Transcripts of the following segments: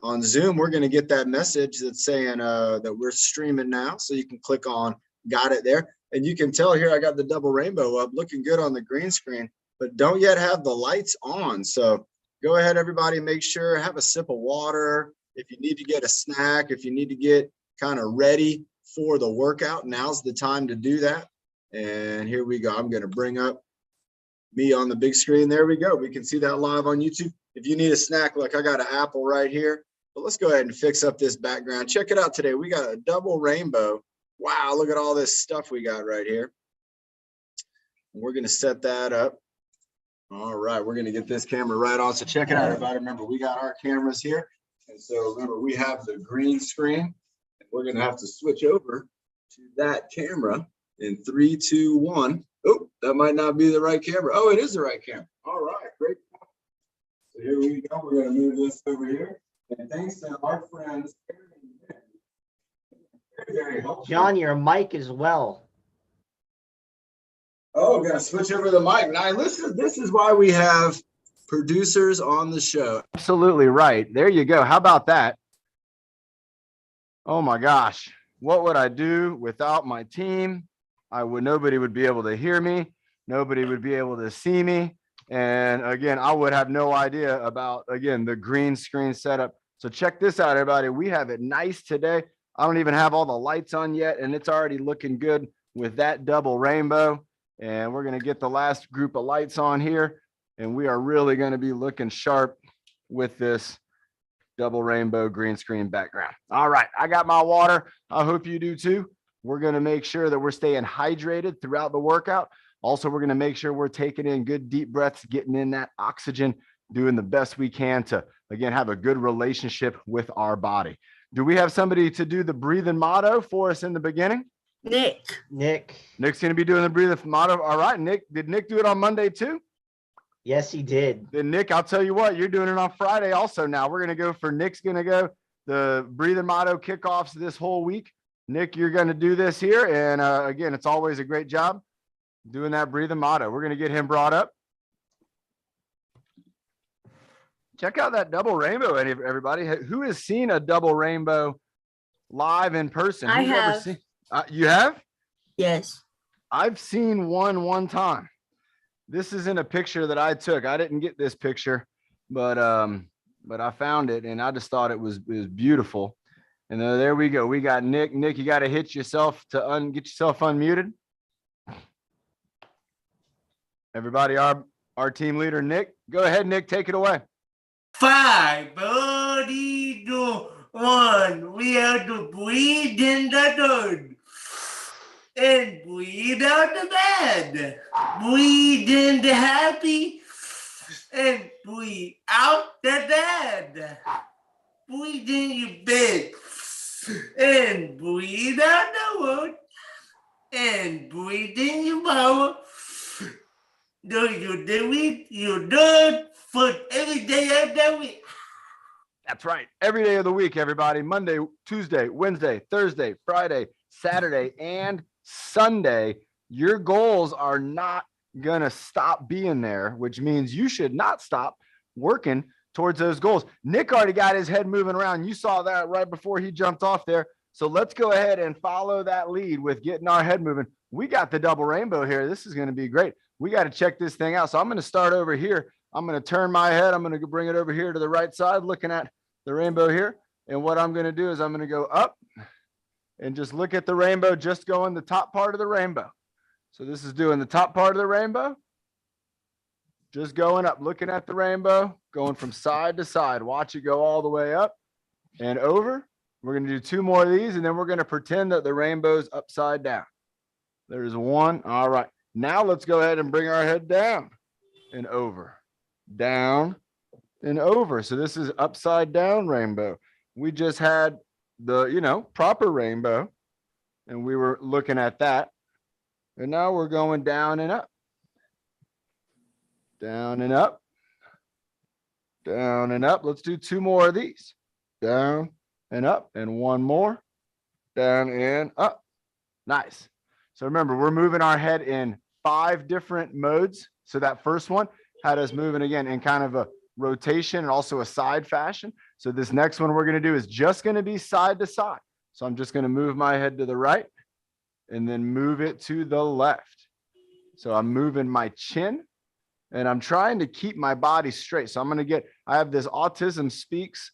on Zoom, we're going to get that message that's saying that we're streaming now. So you can click on got it there. And you can tell here I got the double rainbow up, looking good on the green screen, but don't yet have the lights on. So go ahead, everybody, make sure, have a sip of water. If you need to get a snack, if you need to get kind of ready for the workout, now's the time to do that. And here we go. I'm going to bring up me on the big screen. There we go. We can see that live on YouTube. If you need a snack, look, I got an apple right here. But let's go ahead and fix up this background. Check it out today. We got a double rainbow. Wow, look at all this stuff we got right here. We're going to set that up. All right, we're going to get this camera right on. So check it out, everybody. Remember, we got our cameras here. And so remember, we have the green screen. And we're going to have to switch over to that camera in 3, 2, 1. Oh, that might not be the right camera. Oh, it is the right camera. All right, great. So here we go. We're going to move this over here. And thanks to our friends, very helpful. John, your mic as well. Oh, got to switch over the mic. Now, listen, this is why we have producers on the show. Absolutely right. There you go. How about that? Oh my gosh. What would I do without my team? Nobody would be able to hear me. Nobody would be able to see me. And again, I would have no idea about, again, the green screen setup. So check this out, everybody. We have it nice today. I don't even have all the lights on yet, and it's already looking good with that double rainbow. And we're going to get the last group of lights on here, and we are really going to be looking sharp with this double rainbow green screen background. All right, I got my water. I hope you do too. We're going to make sure that we're staying hydrated throughout the workout. Also, we're going to make sure we're taking in good deep breaths, getting in that oxygen, doing the best we can to, again, have a good relationship with our body. Do we have somebody to do the breathing motto for us in the beginning? Nick's going to be doing the breathing motto. All right, Nick. Did Nick do it on Monday too? Yes, he did. Then Nick, I'll tell you what, you're doing it on Friday also now. We're going to go for Nick's going to go the breathing motto kickoffs this whole week. Nick, you're going to do this here. And again, it's always a great job doing that breathing motto. We're going to get him brought up. Check out that double rainbow, everybody. Who has seen a double rainbow live in person? I have. Ever seen, you have? Yes. I've seen one time. This is in a picture that I took. I didn't get this picture, but I found it, and I just thought it was beautiful. And there we go. We got Nick. Nick, you got to hit yourself to get yourself unmuted. Everybody, our team leader, Nick. Go ahead, Nick. Take it away. 5, 4, 3, 2, 1. We have to breathe in the dirt and breathe out the bad. Breathe in the happy and breathe out the bad. Breathe in your bed and breathe out the wood and breathe in your power. Do you do it? You do it for every day of the week. That's right. Every day of the week, everybody. Monday, Tuesday, Wednesday, Thursday, Friday, Saturday, and Sunday. Your goals are not going to stop being there, which means you should not stop working towards those goals. Nick already got his head moving around. You saw that right before he jumped off there. So let's go ahead and follow that lead with getting our head moving. We got the double rainbow here. This is going to be great. We got to check this thing out. So I'm going to start over here. I'm going to turn my head. I'm going to bring it over here to the right side, looking at the rainbow here. And what I'm going to do is I'm going to go up and just look at the rainbow, just going the top part of the rainbow. So this is doing the top part of the rainbow. Just going up, looking at the rainbow, going from side to side. Watch it go all the way up and over. We're going to do 2 more of these, and then we're going to pretend that the rainbow's upside down. There's 1. All right. Now let's go ahead and bring our head down and over, down and over. So this is upside down rainbow. We just had the, proper rainbow, and we were looking at that. And now we're going down and up, down and up, down and up. Let's do 2 more of these. Down and up, and 1 more. Down and up. Nice. So remember, we're moving our head in 5 different modes. So that first one had us moving again in kind of rotation and also a side fashion. So this next one we're going to do is just going to be side to side. So I'm just going to move my head to the right and then move it to the left. So I'm moving my chin and I'm trying to keep my body straight. So I'm going to I have this Autism Speaks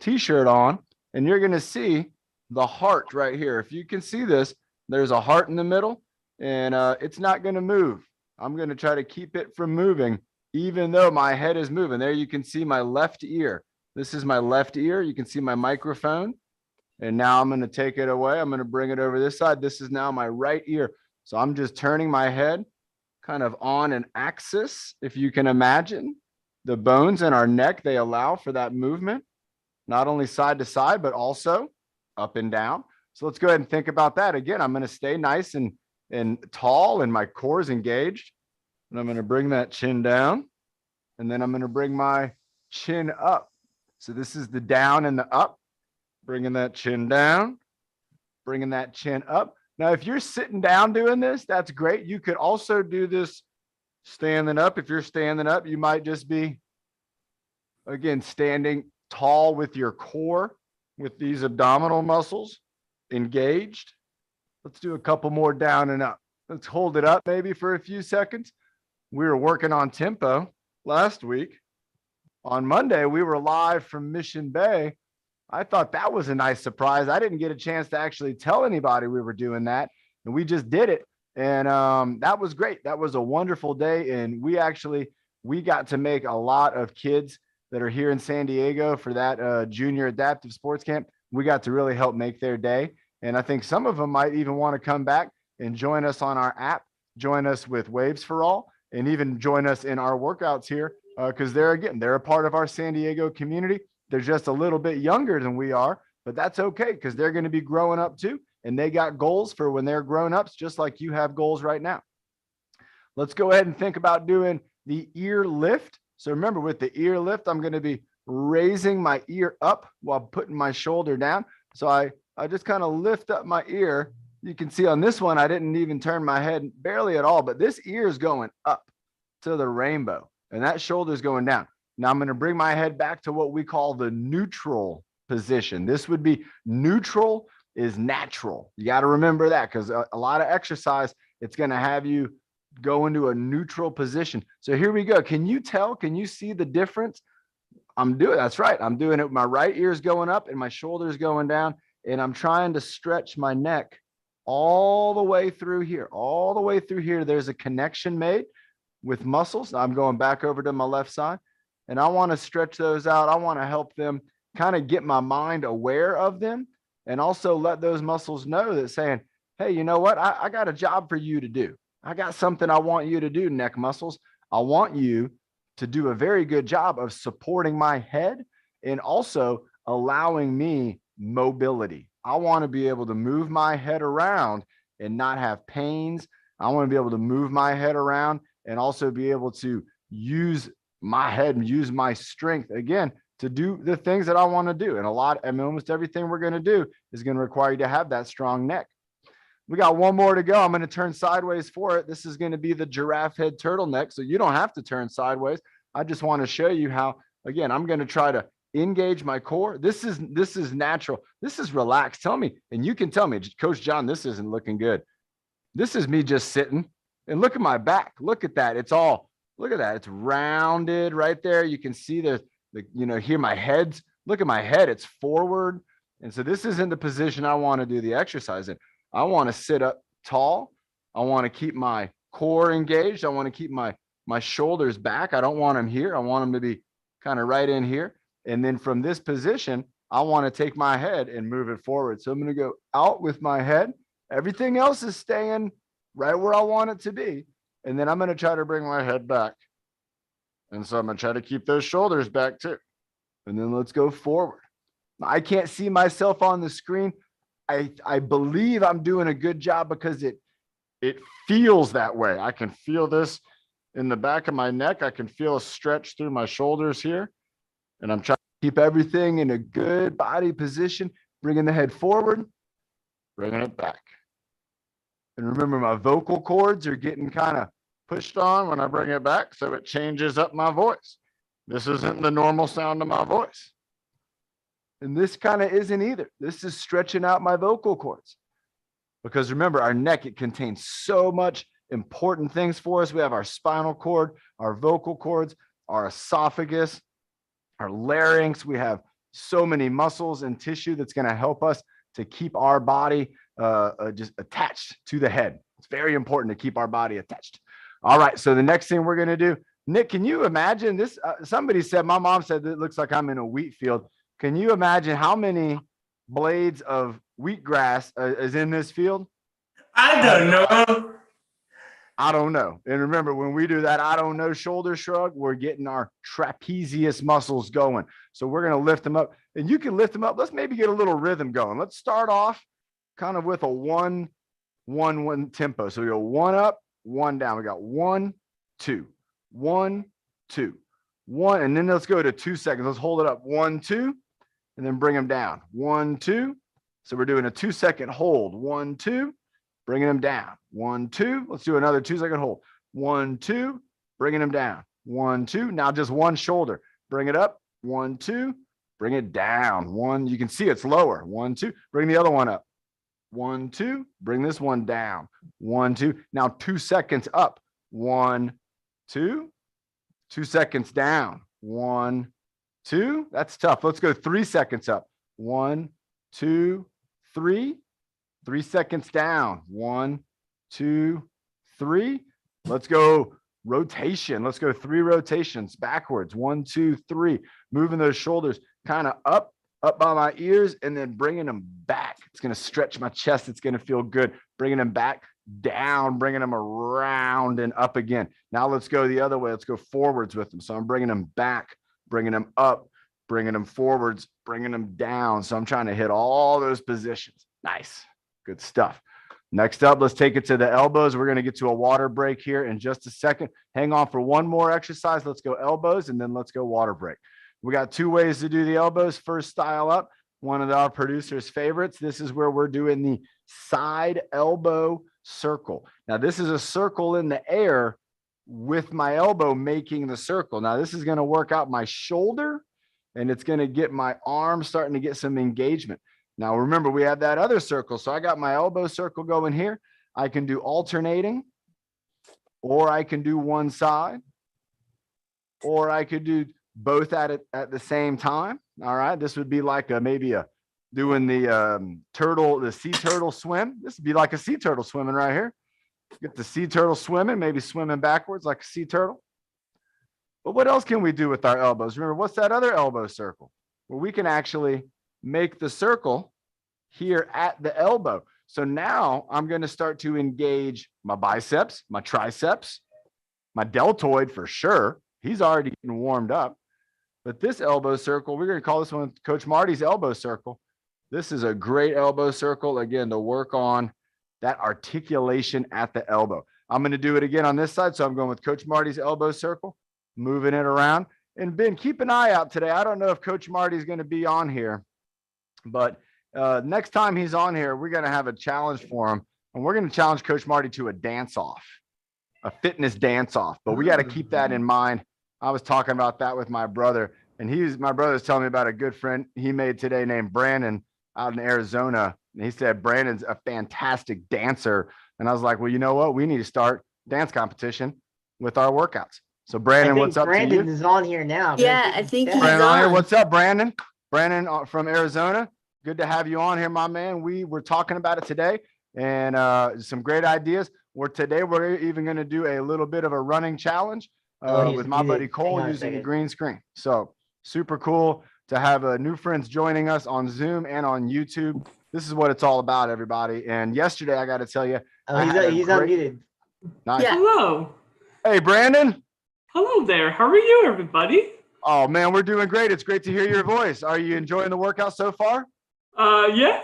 t-shirt on, and you're going to see the heart right here. If you can see this, there's a heart in the middle, and it's not going to move. I'm going to try to keep it from moving, even though my head is moving. There you can see my left ear. This is my left ear. You can see my microphone. And now I'm going to take it away. I'm going to bring it over this side. This is now my right ear. So I'm just turning my head kind of on an axis. If you can imagine, the bones in our neck, they allow for that movement, not only side to side, but also up and down. So let's go ahead and think about that. Again, I'm going to stay nice and tall, and my core is engaged. And I'm going to bring that chin down, and then I'm going to bring my chin up. So this is the down and the up. Bringing that chin down, bringing that chin up. Now, if you're sitting down doing this, that's great. You could also do this standing up. If you're standing up, you might just be, again, standing tall with your core, with these abdominal muscles engaged. Let's do a couple more down and up. Let's hold it up maybe for a few seconds. We were working on tempo last week. On Monday, we were live from Mission Bay. I thought that was a nice surprise. I didn't get a chance to actually tell anybody we were doing that, and we just did it. And that was great. That was a wonderful day. And we got to make a lot of kids that are here in San Diego for that junior adaptive sports camp. We got to really help make their day. And I think some of them might even want to come back and join us on our app, join us with Waves for All, and even join us in our workouts here, because they're a part of our San Diego community. They're just a little bit younger than we are, but that's okay, because they're going to be growing up too. And they got goals for when they're grown ups, just like you have goals right now. Let's go ahead and think about doing the ear lift. So remember, with the ear lift, I'm going to be raising my ear up while putting my shoulder down. So I just kind of lift up my ear. You can see on this one, I didn't even turn my head barely at all, but this ear is going up to the rainbow and that shoulder is going down. Now I'm going to bring my head back to what we call the neutral position. This would be neutral is natural. You got to remember that, because a lot of exercise, it's going to have you go into a neutral position. So here we go. Can you tell? Can you see the difference? That's right. I'm doing it. My right ear is going up and my shoulder is going down, and I'm trying to stretch my neck all the way through here. All the way through here, there's a connection made with muscles. I'm going back over to my left side, and I want to stretch those out. I want to help them kind of get my mind aware of them, and also let those muscles know that saying, hey, you know what? I got a job for you to do. I got something I want you to do, neck muscles. I want you to do a very good job of supporting my head and also allowing me mobility. I want to be able to move my head around and not have pains. I want to be able to move my head around and also be able to use my head and use my strength again to do the things that I want to do. And almost everything we're going to do is going to require you to have that strong neck. We got one more to go. I'm going to turn sideways for it. This is going to be the giraffe head turtleneck. So you don't have to turn sideways. I just want to show you how, again, I'm going to try to engage my core. This is natural. This is relaxed. Tell me, and you can tell me, Coach John, this isn't looking good. This is me just sitting, and look at my back. Look at that. Look at that. It's rounded right there. You can see here my head's, look at my head. It's forward. And so this isn't the position I want to do the exercise in. I want to sit up tall. I want to keep my core engaged. I want to keep my shoulders back. I don't want them here. I want them to be kind of right in here. And then from this position, I want to take my head and move it forward. So I'm going to go out with my head. Everything else is staying right where I want it to be. And then I'm going to try to bring my head back. And so I'm going to try to keep those shoulders back too. And then let's go forward. I can't see myself on the screen. I believe I'm doing a good job because it feels that way. I can feel this in the back of my neck. I can feel a stretch through my shoulders here. And I'm trying to keep everything in a good body position, bringing the head forward, bringing it back. And remember, my vocal cords are getting kind of pushed on when I bring it back, so it changes up my voice. This isn't the normal sound of my voice. And this kind of isn't either. This is stretching out my vocal cords. Because remember, our neck, it contains so much important things for us. We have our spinal cord, our vocal cords, our esophagus, our larynx. We have so many muscles and tissue that's going to help us to keep our body just attached to the head. It's very important to keep our body attached. All right. So the next thing we're going to do, Nick, can you imagine this? Somebody said, my mom said that it looks like I'm in a wheat field. Can you imagine how many blades of wheatgrass is in this field? I don't know. I don't know. And remember, when we do that I don't know shoulder shrug, we're getting our trapezius muscles going. So we're going to lift them up, and you can lift them up. Let's maybe get a little rhythm going. Let's start off kind of with a 1-1-1 tempo. So we go 1 up, 1 down. We got 1, 2, 1, 2, 1. And then let's go to 2 seconds. Let's hold it up. 1, 2, and then bring them down. 1, 2. So we're doing a 2-second hold. 1, 2. Bringing them down. 1, 2. Let's do another 2-second hold. 1, 2. Bringing them down. 1, 2. Now just one shoulder. Bring it up. 1, 2. Bring it down. 1. You can see it's lower. 1, 2. Bring the other one up. 1, 2. Bring this one down. 1, 2. Now 2 seconds up. 1, 2. 2 seconds down. 1, 2. That's tough. Let's go 3 seconds up. 1, 2, 3. 3 seconds down. 1, 2, 3. Let's go rotation. Let's go 3 rotations backwards. 1, 2, 3. Moving those shoulders kind of up by my ears, and then bringing them back. It's going to stretch my chest. It's going to feel good. Bringing them back, down, bringing them around and up again. Now let's go the other way. Let's go forwards with them. So I'm bringing them back, bringing them up, bringing them forwards, bringing them down. So I'm trying to hit all those positions. Nice. Good stuff. Next up, let's take it to the elbows. We're going to get to a water break here in just a second. Hang on for one more exercise. Let's go elbows, and then let's go water break. We got 2 ways to do the elbows. First style up, one of our producers' favorites. This is where we're doing the side elbow circle. Now, this is a circle in the air with my elbow making the circle. Now, this is going to work out my shoulder, and it's going to get my arm starting to get some engagement. Now, remember, we have that other circle. So I got my elbow circle going here. I can do alternating, or I can do one side, or I could do both at the same time. All right. This would be like doing the sea turtle swim. This would be like a sea turtle swimming right here. Get the sea turtle swimming, maybe swimming backwards like a sea turtle. But what else can we do with our elbows? Remember, what's that other elbow circle? Well, we can actually make the circle here at the elbow. So now I'm going to start to engage my biceps, my triceps, my deltoid for sure. He's already getting warmed up. But this elbow circle, we're going to call this one Coach Marty's elbow circle. This is a great elbow circle, again, to work on that articulation at the elbow. I'm going to do it again on this side. So I'm going with Coach Marty's elbow circle, moving it around. And Ben, keep an eye out today. I don't know if Coach Marty's going to be on here, but next time he's on here, we're going to have a challenge for him. And we're going to challenge Coach Marty to a dance-off, a fitness dance-off. But we got to keep that in mind. I was talking about that with my brother, and my brother's telling me about a good friend he made today named Brandon out in Arizona. And he said, Brandon's a fantastic dancer. And I was like, well, you know what? We need to start dance competition with our workouts. So Brandon, what's up Brandon to you? is on here now. Yeah, I think he's Brandon on here. on. What's up, Brandon? Brandon from Arizona. Good to have you on here, my man. We were talking about it today, and some great ideas. Today we're even going to do a little bit of a running challenge with my buddy Cole using the green screen. So super cool to have new friends joining us on Zoom and on YouTube. This is what it's all about, everybody. And yesterday, I got to tell you, he's unmuted. Nice. Yeah. Hello. Hey, Brandon. Hello there. How are you, everybody? Oh man, we're doing great. It's great to hear your voice. Are you enjoying the workout so far? Yeah.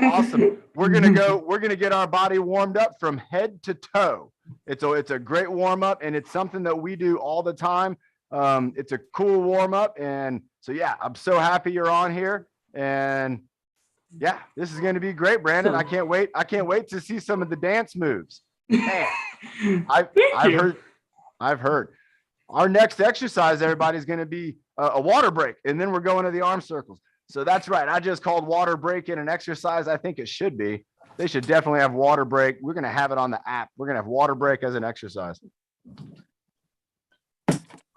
Awesome. We're gonna get our body warmed up from head to toe. It's a great warm up, and it's something that we do all the time. It's a cool warm up, and so yeah, I'm so happy you're on here, and yeah, this is going to be great, Brandon. I can't wait. I can't wait to see some of the dance moves. Man, I've heard. Our next exercise, everybody, is going to be a water break, and then we're going to the arm circles. So that's right. I just called water break in an exercise. I think it should be. They should definitely have water break. We're going to have it on the app. We're going to have water break as an exercise.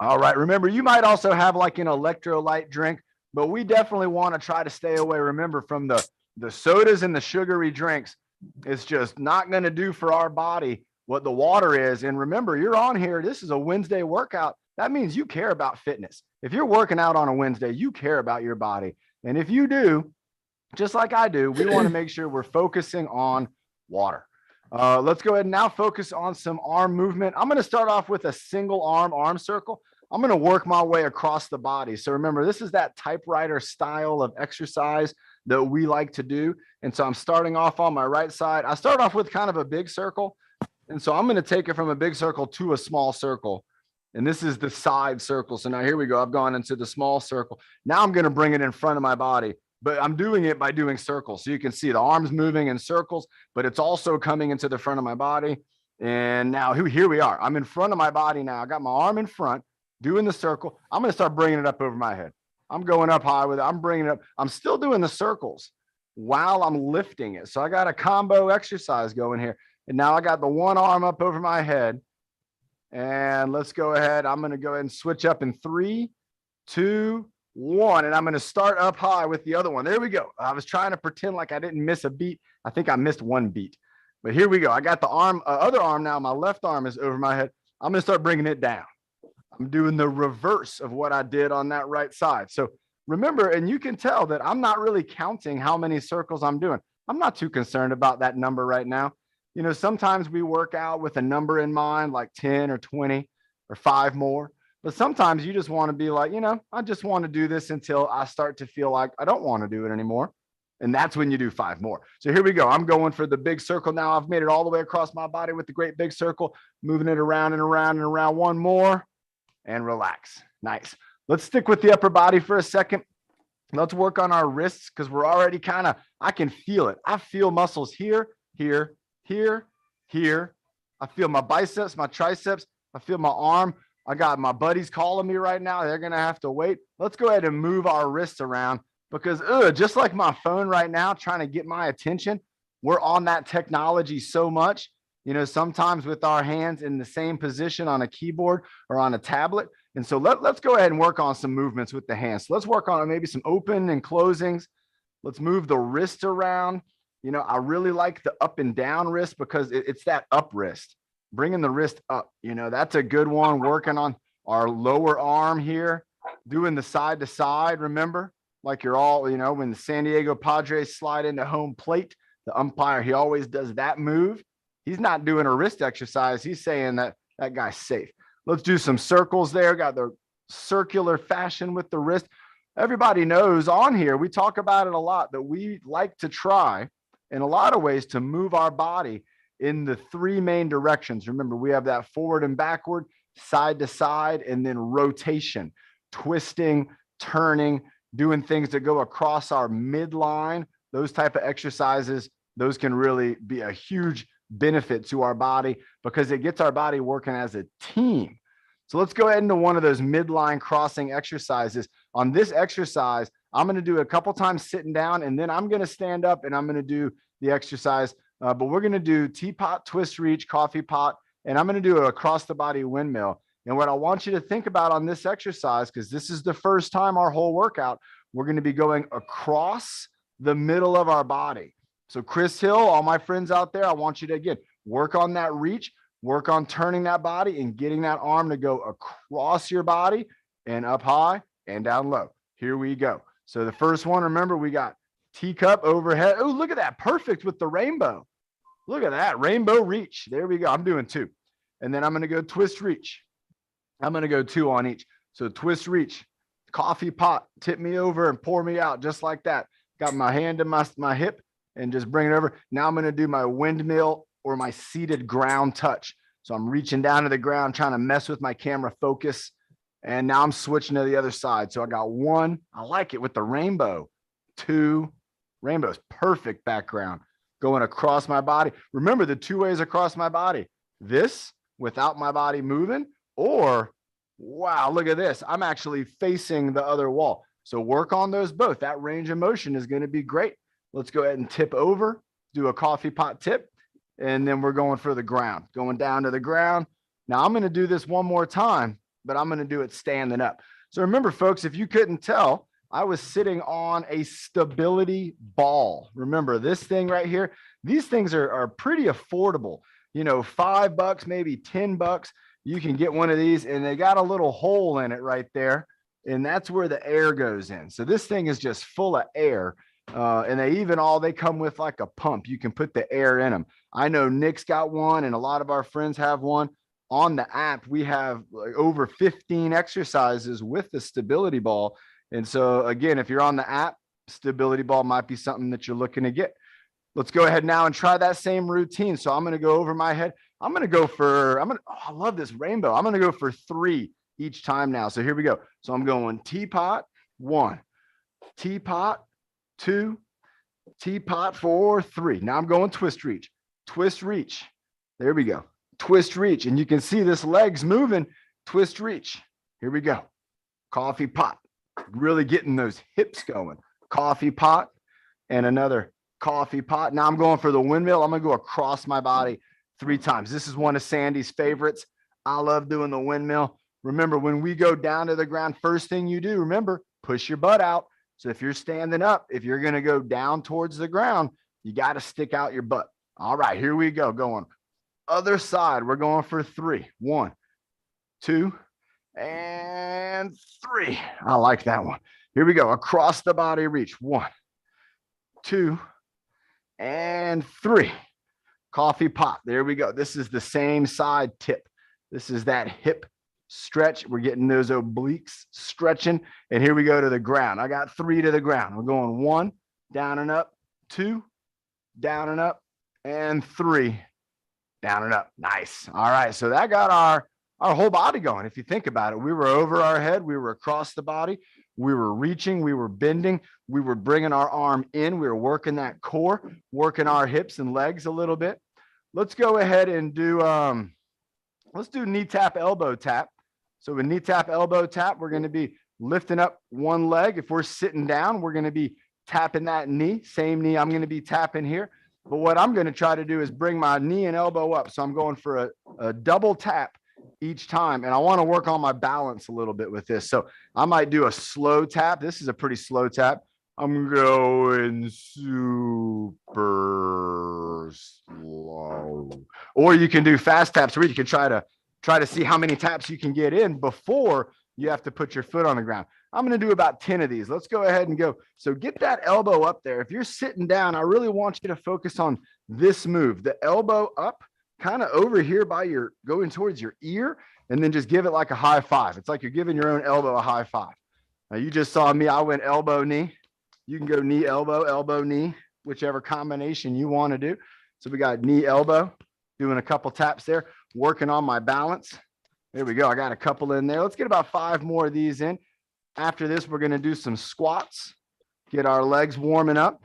All right. Remember, you might also have like an electrolyte drink, but we definitely want to try to stay away, remember, from the sodas and the sugary drinks. It's just not going to do for our body what the water is. And remember, you're on here. This is a Wednesday workout. That means you care about fitness. If you're working out on a Wednesday, you care about your body. And if you do, just like I do, we want to make sure we're focusing on water. Let's go ahead and now focus on some arm movement. I'm going to start off with a single arm circle. I'm going to work my way across the body. So remember, this is that typewriter style of exercise that we like to do. And so I'm starting off on my right side. I start off with kind of a big circle. And so I'm going to take it from a big circle to a small circle. And this is the side circle. So now here we go. I've gone into the small circle. Now I'm going to bring it in front of my body, but I'm doing it by doing circles. So you can see the arms moving in circles, but it's also coming into the front of my body. And now here we are. I'm in front of my body now. I got my arm in front doing the circle. I'm going to start bringing it up over my head. I'm going up high with it. I'm bringing it up. I'm still doing the circles while I'm lifting it. So I got a combo exercise going here. And now I got the one arm up over my head. And let's go ahead. I'm going to go ahead and switch up in 3, 2, 1. And I'm going to start up high with the other one. There we go. I was trying to pretend like I didn't miss a beat. I think I missed one beat. But here we go. I got the other arm now. My left arm is over my head. I'm going to start bringing it down. I'm doing the reverse of what I did on that right side. So remember, and you can tell that I'm not really counting how many circles I'm doing. I'm not too concerned about that number right now. You know, sometimes we work out with a number in mind, like 10 or 20 or 5 more. But sometimes you just want to be like, you know, I just want to do this until I start to feel like I don't want to do it anymore. And that's when you do 5 more. So here we go. I'm going for the big circle now. I've made it all the way across my body with the great big circle, moving it around and around and around. One more and relax. Nice. Let's stick with the upper body for a second. Let's work on our wrists because we're already I can feel it. I feel muscles here, here, here, here. I feel my biceps, my triceps. I feel my arm. I got my buddies calling me right now. They're going to have to wait. Let's go ahead and move our wrists around because just like my phone right now, trying to get my attention, we're on that technology so much. You know, sometimes with our hands in the same position on a keyboard or on a tablet. And so let's go ahead and work on some movements with the hands. So let's work on maybe some open and closings. Let's move the wrist around. You know, I really like the up and down wrist because it's that up wrist, bringing the wrist up. You know, that's a good one. Working on our lower arm here, doing the side to side. Remember, like you're all, you know, when the San Diego Padres slide into home plate, the umpire, he always does that move. He's not doing a wrist exercise. He's saying that guy's safe. Let's do some circles there. Got the circular fashion with the wrist. Everybody knows on here, we talk about it a lot, that we like to try in a lot of ways to move our body in the 3 main directions. Remember, we have that forward and backward, side to side, and then rotation, twisting, turning, doing things that go across our midline. Those type of exercises, those can really be a huge benefit to our body because it gets our body working as a team. So let's go ahead into one of those midline crossing exercises. On this exercise, I'm going to do a couple times sitting down, and then I'm going to stand up and I'm going to do the exercise. But we're going to do teapot, twist, reach, coffee pot, and I'm going to do a across the body windmill. And what I want you to think about on this exercise, because this is the first time our whole workout, we're going to be going across the middle of our body. So Chris Hill, all my friends out there, I want you to, again, work on that reach, work on turning that body and getting that arm to go across your body and up high and down low. Here we go. So the first one, remember, we got teacup overhead. Oh, look at that. Perfect with the rainbow. Look at that. Rainbow reach. There we go. I'm doing 2. And then I'm going to go twist reach. I'm going to go 2 on each. So twist reach, coffee pot, tip me over and pour me out just like that. Got my hand in my hip and just bring it over. Now I'm going to do my windmill or my seated ground touch. So I'm reaching down to the ground, trying to mess with my camera focus. And now I'm switching to the other side. So I got 1. I like it with the rainbow. 2. Rainbow's perfect background going across my body. Remember the 2 ways across my body. This without my body moving, or Wow, look at this. I'm actually facing the other wall. So work on those both. That range of motion is going to be great. Let's go ahead and tip over, do a coffee pot tip, and then we're going for the ground, going down to the ground. Now I'm going to do this one more time, but I'm going to do it standing up. So remember, folks, if you couldn't tell, I was sitting on a stability ball. Remember this thing right here? These things are pretty affordable. You know, $5, maybe $10. You can get one of these, and they got a little hole in it right there. And that's where the air goes in. So this thing is just full of air. And they come with like a pump. You can put the air in them. I know Nick's got one, and a lot of our friends have one. On the app, we have like over 15 exercises with the stability ball. And so again, if you're on the app, stability ball might be something that you're looking to get. Let's go ahead now and try that same routine. So I'm going to go over my head. I love this rainbow. I'm going to go for 3 each time now. So here we go. So I'm going teapot 1, teapot 2, teapot for 3. Now I'm going twist reach, twist reach. There we go. Twist reach. And you can see this leg's moving. Twist reach. Here we go. Coffee pot. Really getting those hips going. Coffee pot and another coffee pot. Now I'm going for the windmill. I'm going to go across my body 3 times. This is one of Sandy's favorites. I love doing the windmill. Remember, when we go down to the ground, first thing you do, remember, push your butt out. So if you're standing up, if you're going to go down towards the ground, you got to stick out your butt. All right, here we go. Going other side. We're going for 3. 1, 2, and 3. I like that one. Here we go. Across the body reach. 1, 2, and 3. Coffee pot. There we go. This is the same side tip. This is that hip stretch. We're getting those obliques stretching. And here we go to the ground. I got 3 to the ground. We're going 1, down and up, 2, down and up, and 3, down and up. Nice. All right. So that got our whole body going. If you think about it, we were over our head. We were across the body. We were reaching. We were bending. We were bringing our arm in. We were working that core, working our hips and legs a little bit. Let's go ahead and do, let's do knee tap, elbow tap. So with knee tap, elbow tap, we're going to be lifting up one leg. If we're sitting down, we're going to be tapping that knee. Same knee I'm going to be tapping here. But what I'm going to try to do is bring my knee and elbow up. So I'm going for a double tap each time. And I want to work on my balance a little bit with this. So I might do a slow tap. This is a pretty slow tap. I'm going super slow. Or you can do fast taps where you can try to see how many taps you can get in before you have to put your foot on the ground. I'm going to do about 10 of these. Let's go ahead and go. So get that elbow up there. If you're sitting down, I really want you to focus on this move. The elbow up, kind of over here by going towards your ear, and then just give it like a high five. It's like you're giving your own elbow a high five. Now you just saw me. I went elbow, knee. You can go knee, elbow, knee, whichever combination you want to do. So we got knee, elbow, doing a couple taps there, working on my balance. There we go. I got a couple in there. Let's get about 5 more of these in. After this, we're going to do some squats, get our legs warming up.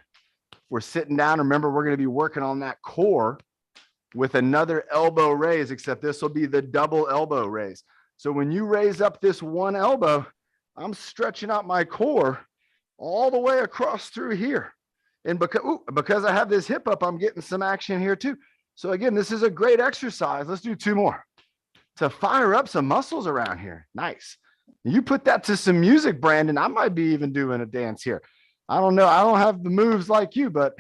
If we're sitting down, remember, we're going to be working on that core with another elbow raise, except this will be the double elbow raise. So when you raise up this one elbow, I'm stretching out my core all the way across through here. And because I have this hip up, I'm getting some action here too. So again, this is a great exercise. Let's do 2 more to fire up some muscles around here. Nice. You put that to some music, Brandon. I might be even doing a dance here. I don't know. I don't have the moves like you, but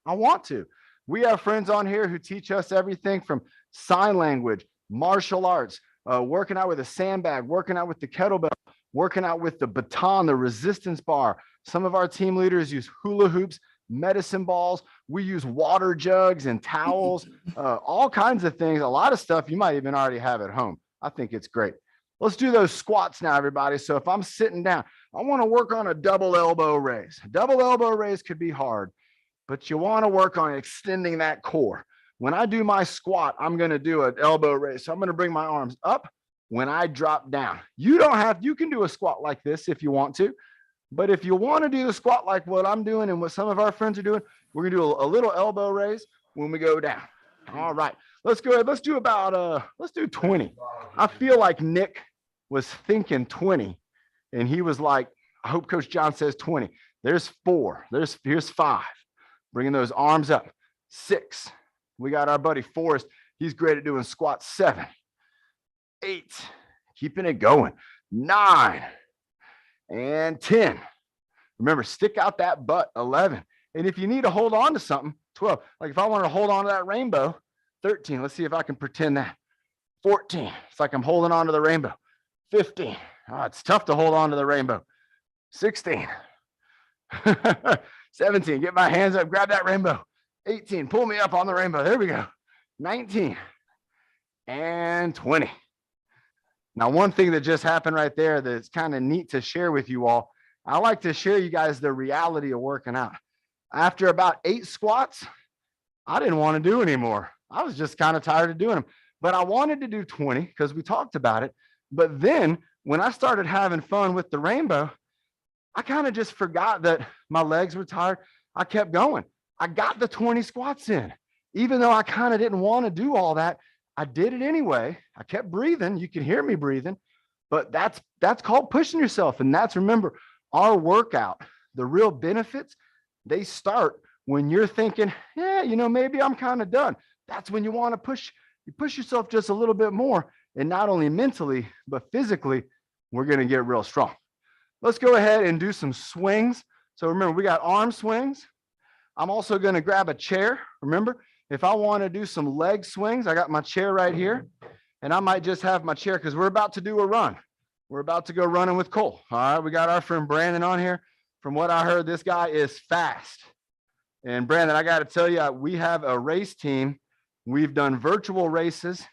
I want to. We have friends on here who teach us everything from sign language, martial arts, working out with a sandbag, working out with the kettlebell, working out with the baton, the resistance bar. Some of our team leaders use hula hoops, medicine balls. We use water jugs and towels, all kinds of things. A lot of stuff you might even already have at home. I think it's great. Let's do those squats now, everybody. So if I'm sitting down, I want to work on a double elbow raise. Double elbow raise could be hard, but you want to work on extending that core. When I do my squat, I'm going to do an elbow raise. So I'm going to bring my arms up when I drop down. You can do a squat like this if you want to, but if you want to do the squat like what I'm doing and what some of our friends are doing, we're going to do a little elbow raise when we go down. All right, let's go ahead. Let's do about, let's do 20. I feel like Nick was thinking 20. And he was like, I hope Coach John says 20. There's 4. Here's 5. Bringing those arms up. 6. We got our buddy Forrest. He's great at doing squats. 7, 8. Keeping it going. 9 and 10. Remember, stick out that butt. 11. And if you need to hold on to something, 12. Like if I wanted to hold on to that rainbow, 13. Let's see if I can pretend that. 14. It's like I'm holding on to the rainbow. 15. Oh, it's tough to hold on to the rainbow. 16. 17. Get my hands up. Grab that rainbow. 18. Pull me up on the rainbow. There we go. 19 and 20. Now, one thing that just happened right there that's kind of neat to share with you all, I like to share you guys the reality of working out. After about 8 squats, I didn't want to do anymore. I was just kind of tired of doing them, but I wanted to do 20 because we talked about it. But then when I started having fun with the rainbow, I kind of just forgot that my legs were tired. I kept going. I got the 20 squats in. Even though I kind of didn't want to do all that, I did it anyway. I kept breathing. You can hear me breathing, but that's called pushing yourself. And that's, remember, our workout, the real benefits, they start when you're thinking, yeah, maybe I'm kind of done. That's when you want to push yourself just a little bit more. And not only mentally, but physically, we're going to get real strong. Let's go ahead and do some swings. So remember, we got arm swings. I'm also going to grab a chair. Remember, if I want to do some leg swings, I got my chair right here. And I might just have my chair because we're about to do a run. We're about to go running with Cole. All right, we got our friend Brandon on here. From what I heard, this guy is fast. And Brandon, I got to tell you, we have a race team. We've done virtual races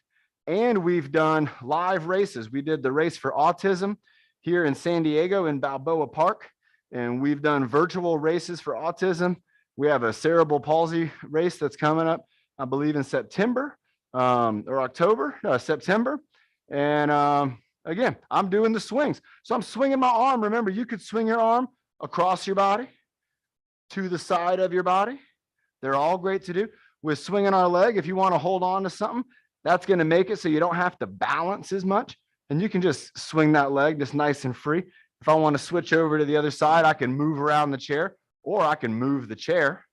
and we've done live races. We did the race for autism here in San Diego in Balboa Park. And we've done virtual races for autism. We have a cerebral palsy race that's coming up, I believe in September or October, September. And again, I'm doing the swings. So I'm swinging my arm. Remember, you could swing your arm across your body, to the side of your body. They're all great to do. With swinging our leg, if you want to hold on to something, that's going to make it so you don't have to balance as much. And you can just swing that leg just nice and free. If I want to switch over to the other side, I can move around the chair or I can move the chair.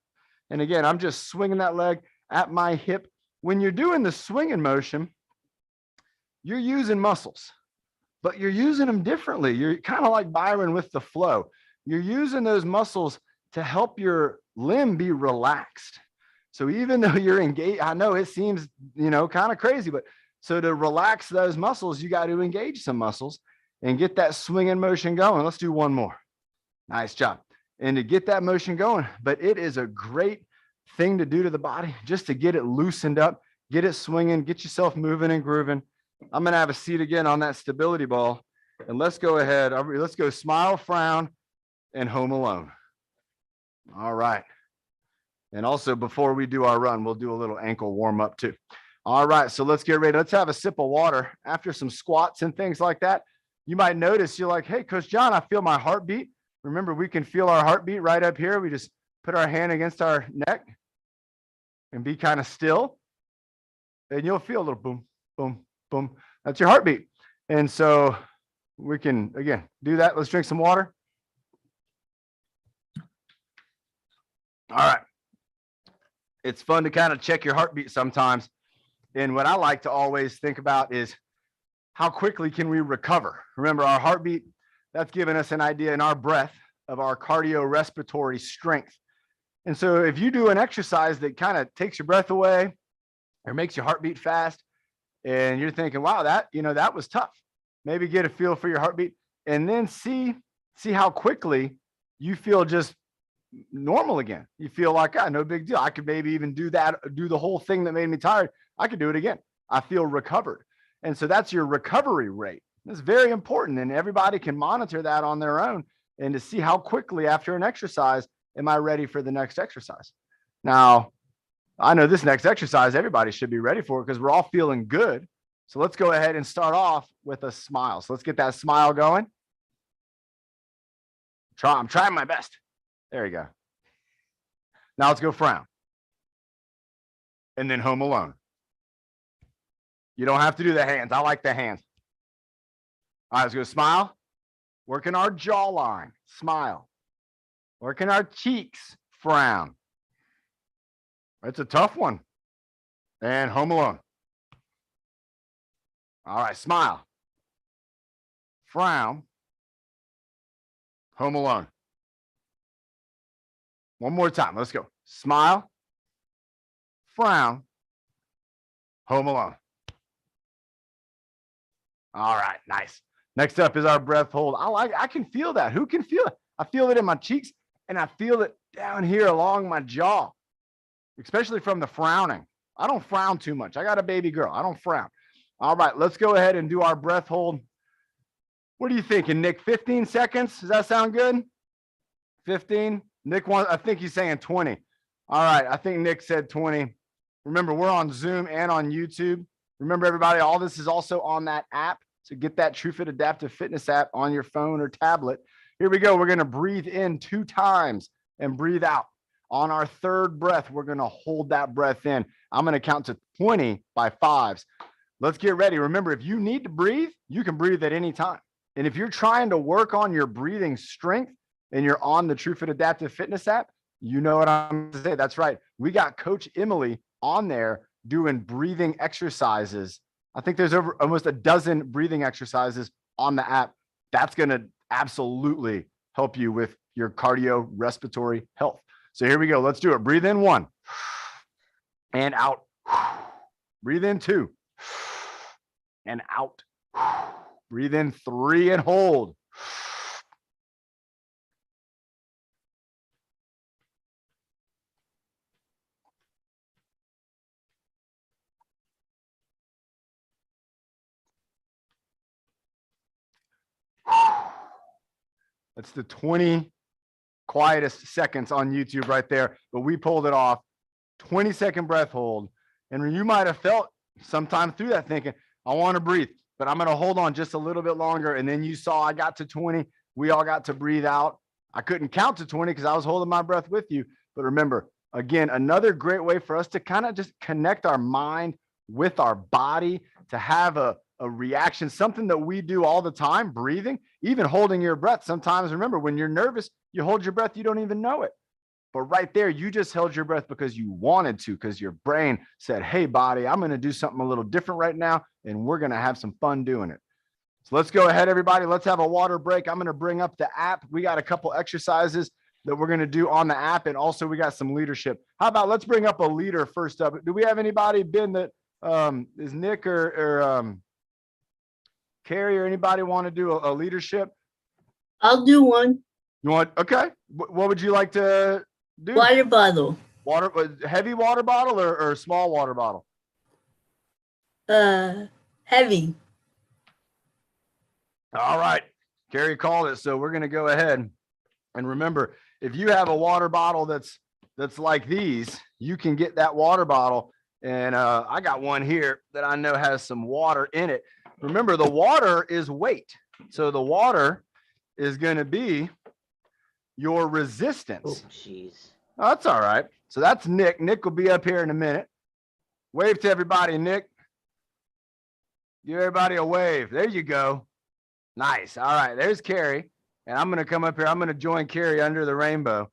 And again, I'm just swinging that leg at my hip. When you're doing the swinging motion, you're using muscles, but you're using them differently. You're kind of like Byron with the flow. You're using those muscles to help your limb be relaxed. So even though you're engaged, I know it seems, kind of crazy, but so to relax those muscles, you got to engage some muscles and get that swinging motion going. Let's do one more. Nice job. And to get that motion going, but it is a great thing to do to the body just to get it loosened up, get it swinging, get yourself moving and grooving. I'm going to have a seat again on that stability ball. And let's go ahead. Let's go smile, frown, and home alone. All right. And also before we do our run, we'll do a little ankle warm up too. All right. So let's get ready. Let's have a sip of water after some squats and things like that. You might notice you're like, hey, Coach John, I feel my heartbeat. Remember, we can feel our heartbeat right up here. We just put our hand against our neck and be kind of still. And you'll feel a little boom, boom, boom. That's your heartbeat. And so we can, again, do that. Let's drink some water. All right. It's fun to kind of check your heartbeat sometimes. And what I like to always think about is how quickly can we recover? Remember, our heartbeat, that's giving us an idea in our breath of our cardiorespiratory strength. And so if you do an exercise that kind of takes your breath away or makes your heart beat fast, and you're thinking, wow, that was tough. Maybe get a feel for your heartbeat and then see how quickly you feel just normal again. You feel like, no big deal. I could maybe even do the whole thing that made me tired. I could do it again. I feel recovered. And so that's your recovery rate. It's very important. And everybody can monitor that on their own and to see how quickly after an exercise, am I ready for the next exercise? Now, I know this next exercise, everybody should be ready for it because we're all feeling good. So let's go ahead and start off with a smile. So let's get that smile going. I'm trying my best. There you go. Now let's go frown. And then home alone. You don't have to do the hands. I like the hands. All right, let's go. Smile. Working our jawline. Smile. Working our cheeks. Frown. It's a tough one. And Home Alone. All right, smile. Frown. Home Alone. One more time. Let's go. Smile. Frown. Home Alone. All right, nice. Next up is our breath hold. I can feel that. Who can feel it? I feel it in my cheeks and I feel it down here along my jaw, especially from the frowning. I don't frown too much. I got a baby girl. I don't frown. All right, let's go ahead and do our breath hold. What are you thinking, Nick? 15 seconds? Does that sound good? 15? Nick wants, I think he's saying 20. All right, I think Nick said 20. Remember, we're on Zoom and on YouTube. Remember, everybody, all this is also on that app. So get that TrueFit Adaptive Fitness app on your phone or tablet. Here we go. We're going to breathe in 2 times and breathe out. On our third breath, we're going to hold that breath in. I'm going to count to 20 by 5s. Let's get ready. Remember, if you need to breathe, you can breathe at any time. And if you're trying to work on your breathing strength and you're on the TrueFit Adaptive Fitness app, you know what I'm going to say. That's right. We got Coach Emily on there doing breathing exercises. I think there's over almost a dozen breathing exercises on the app. That's going to absolutely help you with your cardio respiratory health. So here we go. Let's do it. Breathe in 1 and out. Breathe in 2 and out. Breathe in 3 and hold. That's the 20 quietest seconds on YouTube right there, but we pulled it off. 20-second breath hold. And you might have felt sometime through that thinking, I want to breathe, but I'm going to hold on just a little bit longer. And then you saw I got to 20. We all got to breathe out. I couldn't count to 20 because I was holding my breath with you. But remember, again, another great way for us to kind of just connect our mind with our body, to have a reaction, something that we do all the time, breathing, even holding your breath. Sometimes, remember, when you're nervous, you hold your breath, you don't even know it. But right there, you just held your breath because you wanted to, because your brain said, hey, body, I'm going to do something a little different right now, and we're going to have some fun doing it. So let's go ahead, everybody. Let's have a water break. I'm going to bring up the app. We got a couple exercises that we're going to do on the app, and also we got some leadership. How about let's bring up a leader first up. Do we have anybody, Ben, that is Nick or Carrie or anybody want to do a leadership? I'll do one. You want? Okay. What would you like to do? Water bottle. Water, heavy water bottle or small water bottle? Heavy. All right. Carrie called it. So we're going to go ahead and remember, if you have a water bottle that's like these, you can get that water bottle. And I got one here that I know has some water in it. Remember, the water is weight. So the water is going to be your resistance. Oh, jeez. Oh, that's all right. So that's Nick. Nick will be up here in a minute. Wave to everybody, Nick. Give everybody a wave. There you go. Nice. All right. There's Carrie. And I'm going to come up here. I'm going to join Carrie under the rainbow.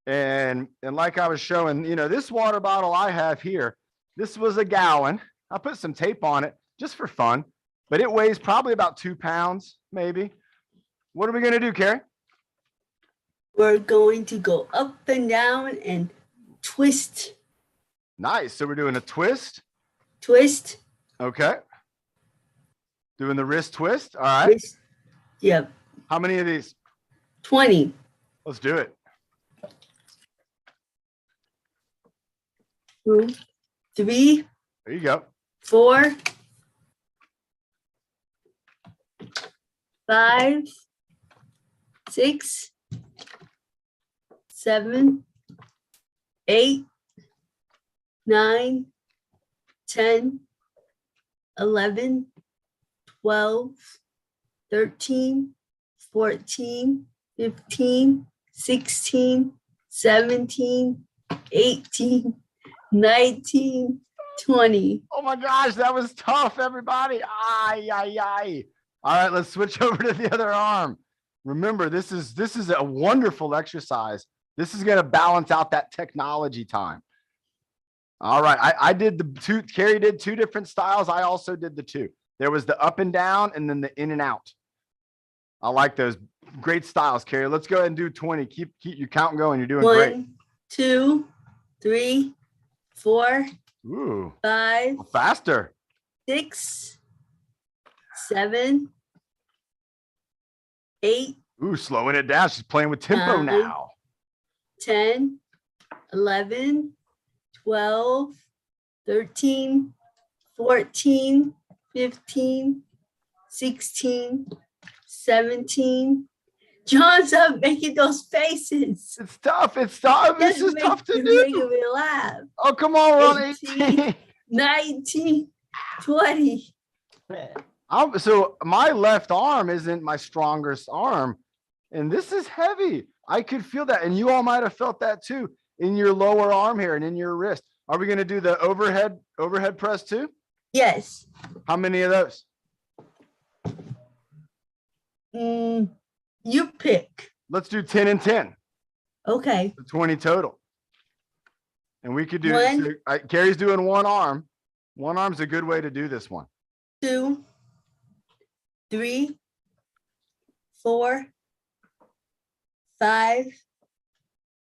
And like I was showing, this water bottle I have here, this was a gallon. I put some tape on it just for fun, but it weighs probably about 2 pounds, maybe. What are we going to do, Carrie? We're going to go up and down and twist. Nice. So we're doing a twist. Twist. Okay. Doing the wrist twist. All right. Twist. Yep. How many of these? 20. Let's do it. 2, 3, There you go. 4, 5, 6, 7, 8, 9, 10, 11, 12, 13, 14, 15, 16, 17, 18, 19, 20. Oh my gosh, that was tough, everybody. Ay. All right, let's switch over to the other arm. Remember, this is a wonderful exercise. This is going to balance out that technology time. All right, I did the two. Carrie did two different styles. I also did the two. There was the up and down and then the in and out. I like those. Great styles, Carrie. Let's go ahead and do 20. Keep your count going. You're doing great. 1, 2, 3, 4, Ooh, 5, faster. 6, 7, 8, Ooh, slowing it down. She's playing with tempo 9, now. 10, 11, 12, 13, 14, 15, 16, 17. John's up making those faces. It's tough. It's tough. This is tough to Making do. me laugh. Oh, come on. We're on 18. 18. 19, 20. So my left arm isn't my strongest arm, and this is heavy. I could feel that, and you all might have felt that too in your lower arm here and in your wrist. Are we going to do the overhead press too? Yes. How many of those? You pick. Let's do 10 and 10. Okay. 20 total. And we could do, One. Carrie's doing one arm. One arm's a good way to do this one. 2, 3, 4, 5,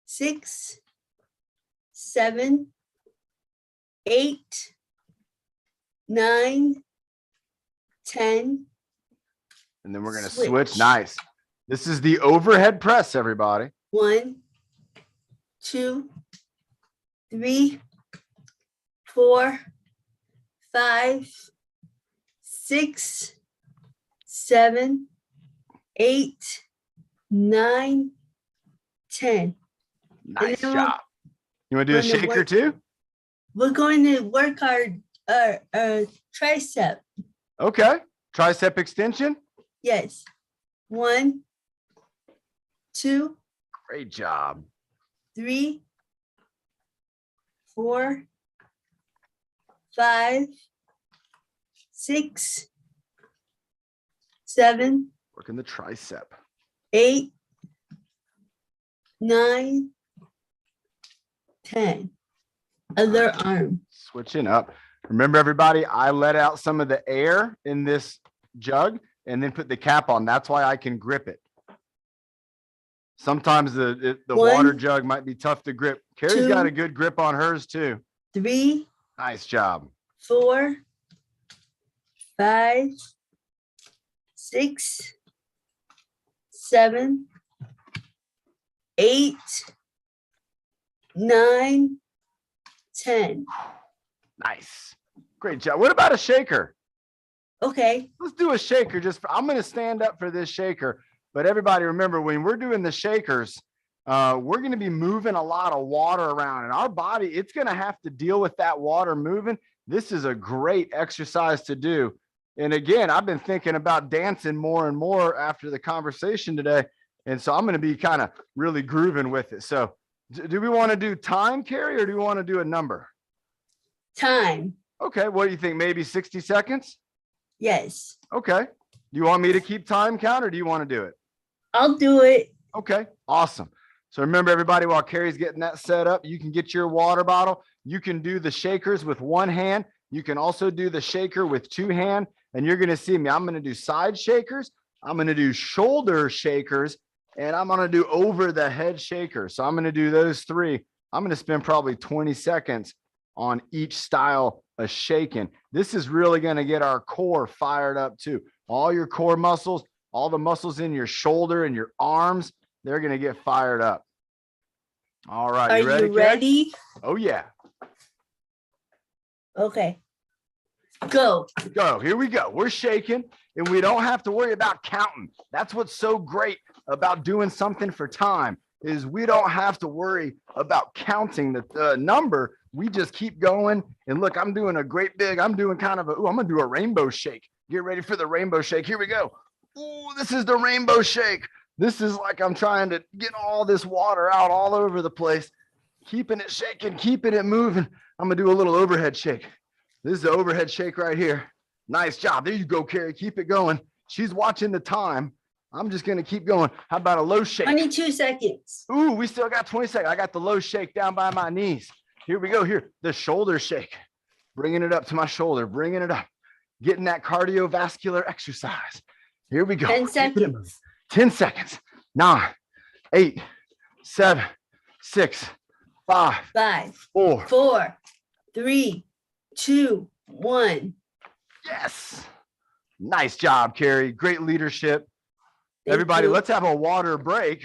6, 7, 8, 9, 10. And then we're going to Switch. switch. Nice. This is the overhead press, everybody. 1, 2, 3, 4, 5, 6, 7, 8, 9, 10. Nice then job. You want to do a we're gonna shaker work- too? We're going to work our tricep. Okay. Tricep extension. Yes. 1, 2, Great job. 3, 4, 5, 6, 7, Working the tricep. 8, 9, 10. Other arm. Switching up. Remember, everybody, I let out some of the air in this jug and then put the cap on. That's why I can grip it. Sometimes the water 1, jug might be tough to grip. Carrie's got 2, a good grip on hers too. 3, Nice job. 4, 5, 6, 7, 8, 9, 10. Nice. Great job. What about a shaker? Okay. Let's do a shaker. I'm going to stand up for this shaker. But everybody remember, when we're doing the shakers, we're going to be moving a lot of water around, and our body, it's going to have to deal with that water moving. This is a great exercise to do. And again, I've been thinking about dancing more and more after the conversation today. And so I'm going to be kind of really grooving with it. So do we want to do time, Carrie, or do we want to do a number? Time. Okay. What do you think? Maybe 60 seconds? Yes. Okay. Do you want me to keep time count, or do you want to do it? I'll do it. Okay, awesome. So remember, everybody, while Carrie's getting that set up, you can get your water bottle. You can do the shakers with one hand. You can also do the shaker with two hands. And you're going to see me. I'm going to do side shakers. I'm going to do shoulder shakers. And I'm going to do over the head shakers. So I'm going to do those three. I'm going to spend probably 20 seconds on each style of shaking. This is really going to get our core fired up too. All your core muscles, all the muscles in your shoulder and your arms, they're going to get fired up. All right. Are You ready? you ready? Oh, yeah. Okay. Go. Go. Here we go. We're shaking, and we don't have to worry about counting. That's what's so great about doing something for time, is we don't have to worry about counting the number. We just keep going. And look, I'm doing a great big, I'm doing kind of I'm going to do a rainbow shake. Get ready for the rainbow shake. Here we go. Ooh, this is the rainbow shake. This is like I'm trying to get all this water out all over the place, keeping it shaking, keeping it moving. I'm going to do a little overhead shake. This is the overhead shake right here. Nice job. There you go, Carrie. Keep it going. She's watching the time. I'm just going to keep going. How about a low shake? 22 seconds. Ooh, we still got 20 seconds. I got the low shake down by my knees. Here we go. Here, the shoulder shake. Bringing it up to my shoulder, bringing it up. Getting that cardiovascular exercise. Here we go. 10 seconds. 10 seconds. 9, 8, 7, 6, 5, 5, 4. 4, 3, 2, 1. Yes. Nice job, Carrie. Great leadership. Thank Everybody, you. let's have a water break.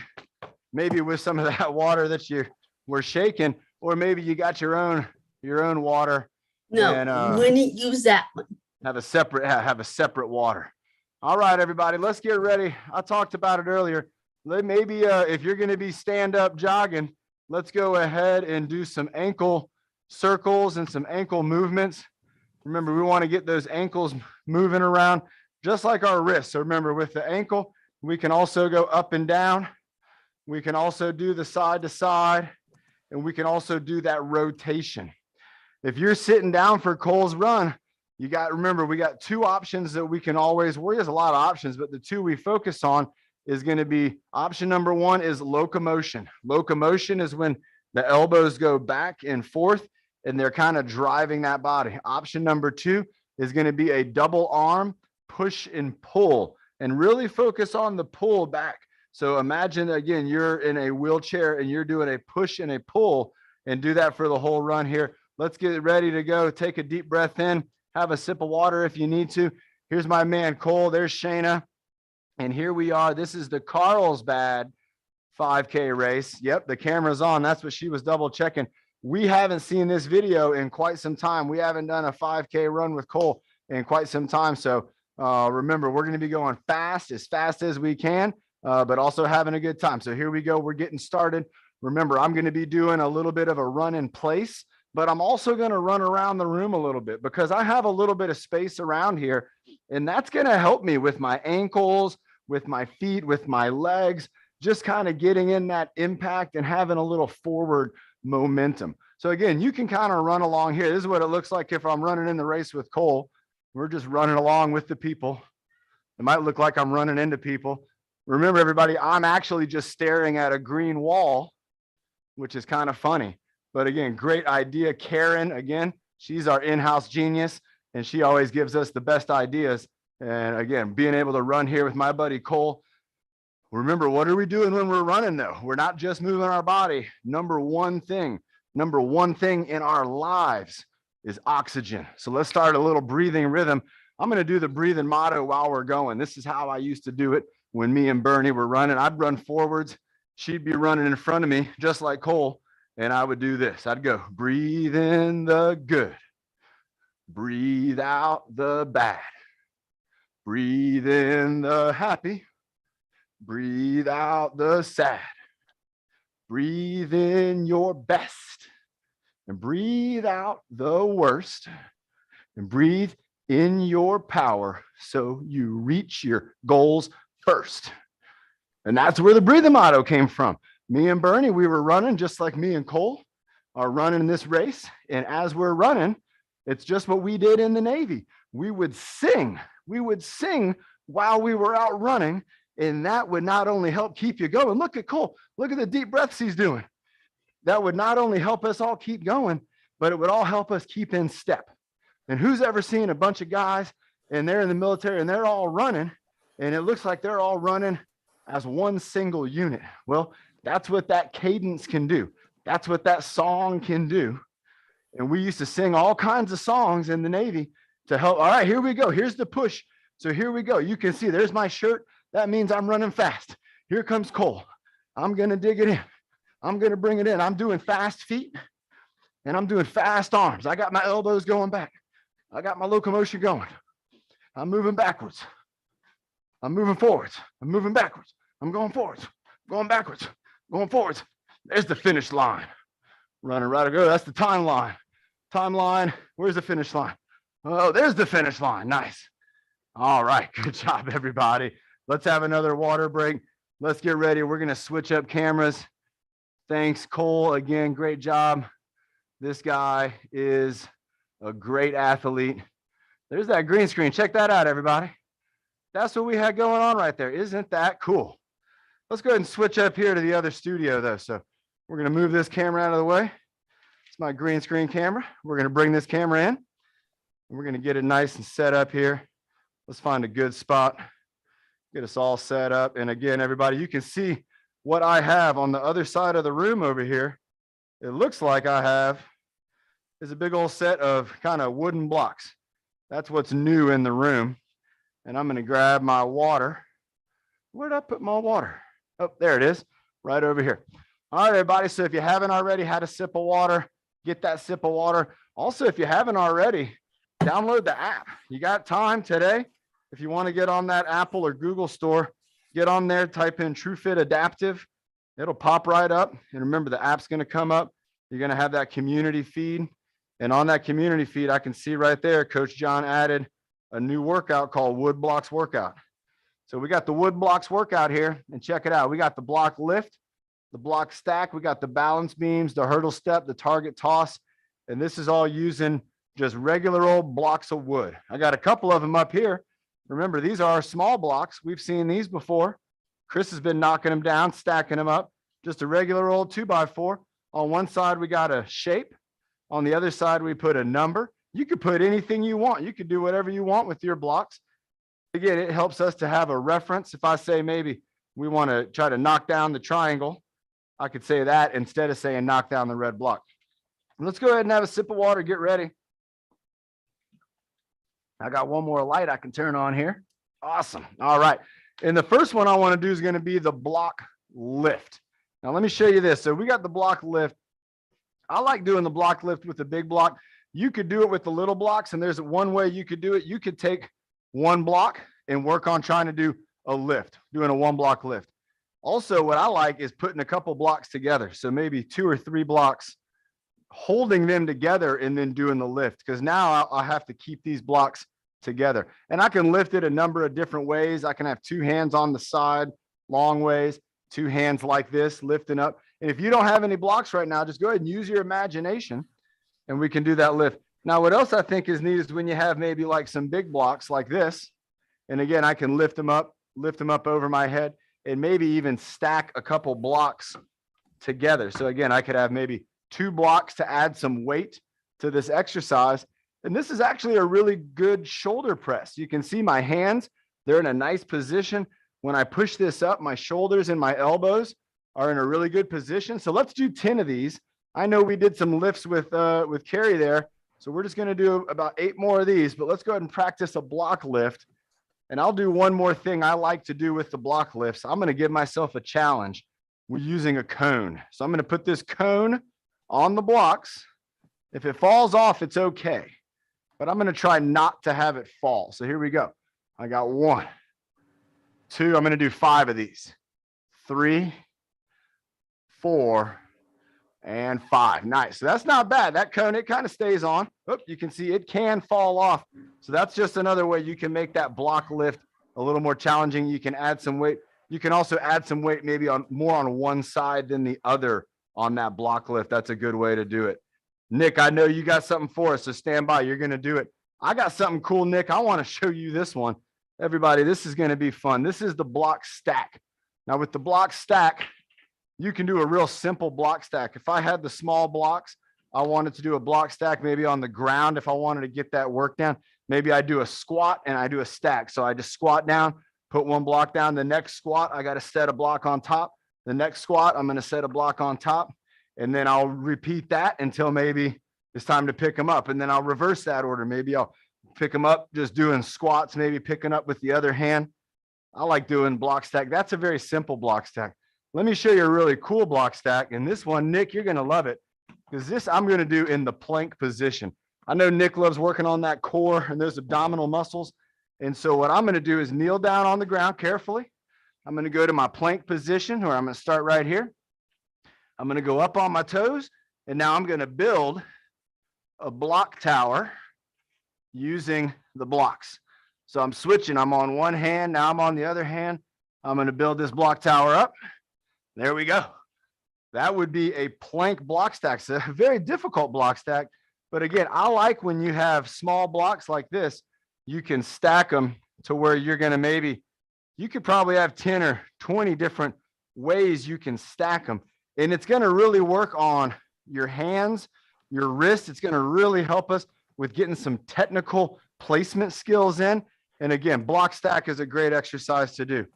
Maybe with some of that water that you were shaking, or maybe you got your own water. No, And, wouldn't use that one. Have a separate water. All right, everybody, let's get ready. I talked about it earlier. Maybe if you're going to be stand up jogging, let's go ahead and do some ankle circles and some ankle movements. Remember, we want to get those ankles moving around just like our wrists. So remember, with the ankle, we can also go up and down. We can also do the side to side, and we can also do that rotation. If you're sitting down for Cole's run, remember, we got 2 options that we can always worry. There's a lot of options, but the 2 we focus on is going to be option number 1 is locomotion. Locomotion is when the elbows go back and forth and they're kind of driving that body. Option number 2 is going to be a double arm push and pull, and really focus on the pull back. So imagine, again, you're in a wheelchair and you're doing a push and a pull, and do that for the whole run here. Let's get ready to go. Take a deep breath in. Have a sip of water if you need to. Here's my man, Cole. There's Shayna. And here we are. This is the Carlsbad 5K race. Yep, the camera's on. That's what she was double checking. We haven't seen this video in quite some time. We haven't done a 5K run with Cole in quite some time. So remember, we're going to be going fast as we can, but also having a good time. So here we go. We're getting started. Remember, I'm going to be doing a little bit of a run in place, but I'm also going to run around the room a little bit because I have a little bit of space around here, and that's going to help me with my ankles, with my feet, with my legs, just kind of getting in that impact and having a little forward momentum. So again, you can kind of run along here. This is what it looks like if I'm running in the race with Cole. We're just running along with the people. It might look like I'm running into people. Remember, everybody, I'm actually just staring at a green wall, which is kind of funny. But again, great idea. Karen, again, she's our in-house genius, and she always gives us the best ideas. And again, being able to run here with my buddy Cole. Remember, what are we doing when we're running, though? We're not just moving our body. Number one thing in our lives is oxygen. So let's start a little breathing rhythm. I'm going to do the breathing motto while we're going. This is how I used to do it when me and Bernie were running. I'd run forwards. She'd be running in front of me, just like Cole. And I would do this. I'd go, breathe in the good. Breathe out the bad. Breathe in the happy. Breathe out the sad. Breathe in your best. And breathe out the worst. And breathe in your power so you reach your goals first. And that's where the breathing motto came from. Me and Bernie, we were running just like me and Cole are running this race. And as we're running, it's just what we did in the Navy. We would sing while we were out running. And that would not only help keep you going. Look at Cole. Look at the deep breaths he's doing. That would not only help us all keep going, but it would all help us keep in step. And who's ever seen a bunch of guys and they're in the military and they're all running and it looks like they're all running as one single unit? Well, that's what that cadence can do. That's what that song can do. And we used to sing all kinds of songs in the Navy to help. All right, here we go. Here's the push. So here we go. You can see there's my shirt. That means I'm running fast. Here comes Cole. I'm going to dig it in. I'm going to bring it in. I'm doing fast feet and I'm doing fast arms. I got my elbows going back. I got my locomotion going. I'm moving backwards. I'm moving forwards. I'm moving backwards. I'm going forwards, going backwards, going forwards. There's the finish line. Running right to go. That's the timeline. Timeline. Where's the finish line? Oh, there's the finish line. Nice. All right. Good job, everybody. Let's have another water break. Let's get ready. We're going to switch up cameras. Thanks, Cole. Again, great job. This guy is a great athlete. There's that green screen. Check that out, everybody. That's what we had going on right there. Isn't that cool? Let's go ahead and switch up here to the other studio though. So we're going to move this camera out of the way. It's my green screen camera. We're going to bring this camera in and we're going to get it nice and set up here. Let's find a good spot. Get us all set up. And again, everybody, you can see what I have on the other side of the room over here. It looks like I have is a big old set of kind of wooden blocks. That's what's new in the room. And I'm going to grab my water. Where did I put my water? Oh, there it is, right over here. All right, everybody. So if you haven't already had a sip of water, get that sip of water. Also, if you haven't already, download the app. You got time today. If you want to get on that Apple or Google store, get on there, type in TrueFit Adaptive. It'll pop right up. And remember, the app's going to come up. You're going to have that community feed. And on that community feed, I can see right there, Coach John added a new workout called Wood Blocks Workout. So we got the Wood Blocks Workout here, and check it out. We got the block lift, the block stack. We got the balance beams, the hurdle step, the target toss. And this is all using just regular old blocks of wood. I got a couple of them up here. Remember, these are our small blocks. We've seen these before. Chris has been knocking them down, stacking them up. Just a regular old 2x4. On one side, we got a shape. On the other side, we put a number. You could put anything you want. You could do whatever you want with your blocks. Again, it helps us to have a reference. If I say maybe we want to try to knock down the triangle, I could say that instead of saying knock down the red block. Let's go ahead and have a sip of water. Get ready. I got one more light I can turn on here. Awesome. All right. And the first one I want to do is going to be the block lift. Now, let me show you this. So we got the block lift. I like doing the block lift with the big block. You could do it with the little blocks, and there's one way you could do it. You could take one block and work on trying to do a lift, doing a 1 block lift. Also, what I like is putting a couple blocks together. So maybe 2 or 3 blocks, holding them together and then doing the lift, because now I have to keep these blocks together. And I can lift it a number of different ways. I can have 2 hands on the side, long ways, 2 hands like this, lifting up. And if you don't have any blocks right now, just go ahead and use your imagination and we can do that lift. Now, what else I think is neat is when you have maybe like some big blocks like this. And again, I can lift them up over my head and maybe even stack a couple blocks together. So again, I could have maybe 2 blocks to add some weight to this exercise. And this is actually a really good shoulder press. You can see my hands, they're in a nice position. When I push this up, my shoulders and my elbows are in a really good position. So let's do 10 of these. I know we did some lifts with Carrie there. So we're just going to do about 8 more of these, but let's go ahead and practice a block lift. And I'll do one more thing I like to do with the block lifts. I'm going to give myself a challenge. We're using a cone. So I'm going to put this cone on the blocks. If it falls off, it's okay. But I'm going to try not to have it fall. So here we go. I got 1, 2. I'm going to do 5 of these. 3, 4, and 5. Nice. So that's not bad. That cone, it kind of stays on. Oop, you can see it can fall off. So that's just another way you can make that block lift a little more challenging. You can add some weight. You can also add some weight maybe more on one side than the other on that block lift. That's a good way to do it. Nick, I know you got something for us, so stand by. You're going to do it. I got something cool, Nick. I want to show you this one. Everybody, this is going to be fun. This is the block stack. Now, with the block stack, you can do a real simple block stack. If I had the small blocks, I wanted to do a block stack maybe on the ground. If I wanted to get that work down, maybe I do a squat and I do a stack. So I just squat down, put 1 block down. The next squat, I got to set a block on top. The next squat, I'm going to set a block on top. And then I'll repeat that until maybe it's time to pick them up. And then I'll reverse that order. Maybe I'll pick them up just doing squats, maybe picking up with the other hand. I like doing block stack. That's a very simple block stack. Let me show you a really cool block stack. And this one, Nick, you're going to love it because this I'm going to do in the plank position. I know Nick loves working on that core and those abdominal muscles. And so what I'm going to do is kneel down on the ground carefully. I'm going to go to my plank position, where I'm going to start right here. I'm going to go up on my toes. And now I'm going to build a block tower using the blocks. So I'm switching. I'm on one hand. Now I'm on the other hand. I'm going to build this block tower up. There we go. That would be a plank block stack. So a very difficult block stack. But again, I like when you have small blocks like this, you can stack them to where you're going to you could probably have 10 or 20 different ways you can stack them. And it's going to really work on your hands, your wrists. It's going to really help us with getting some technical placement skills in. And again, block stack is a great exercise to do.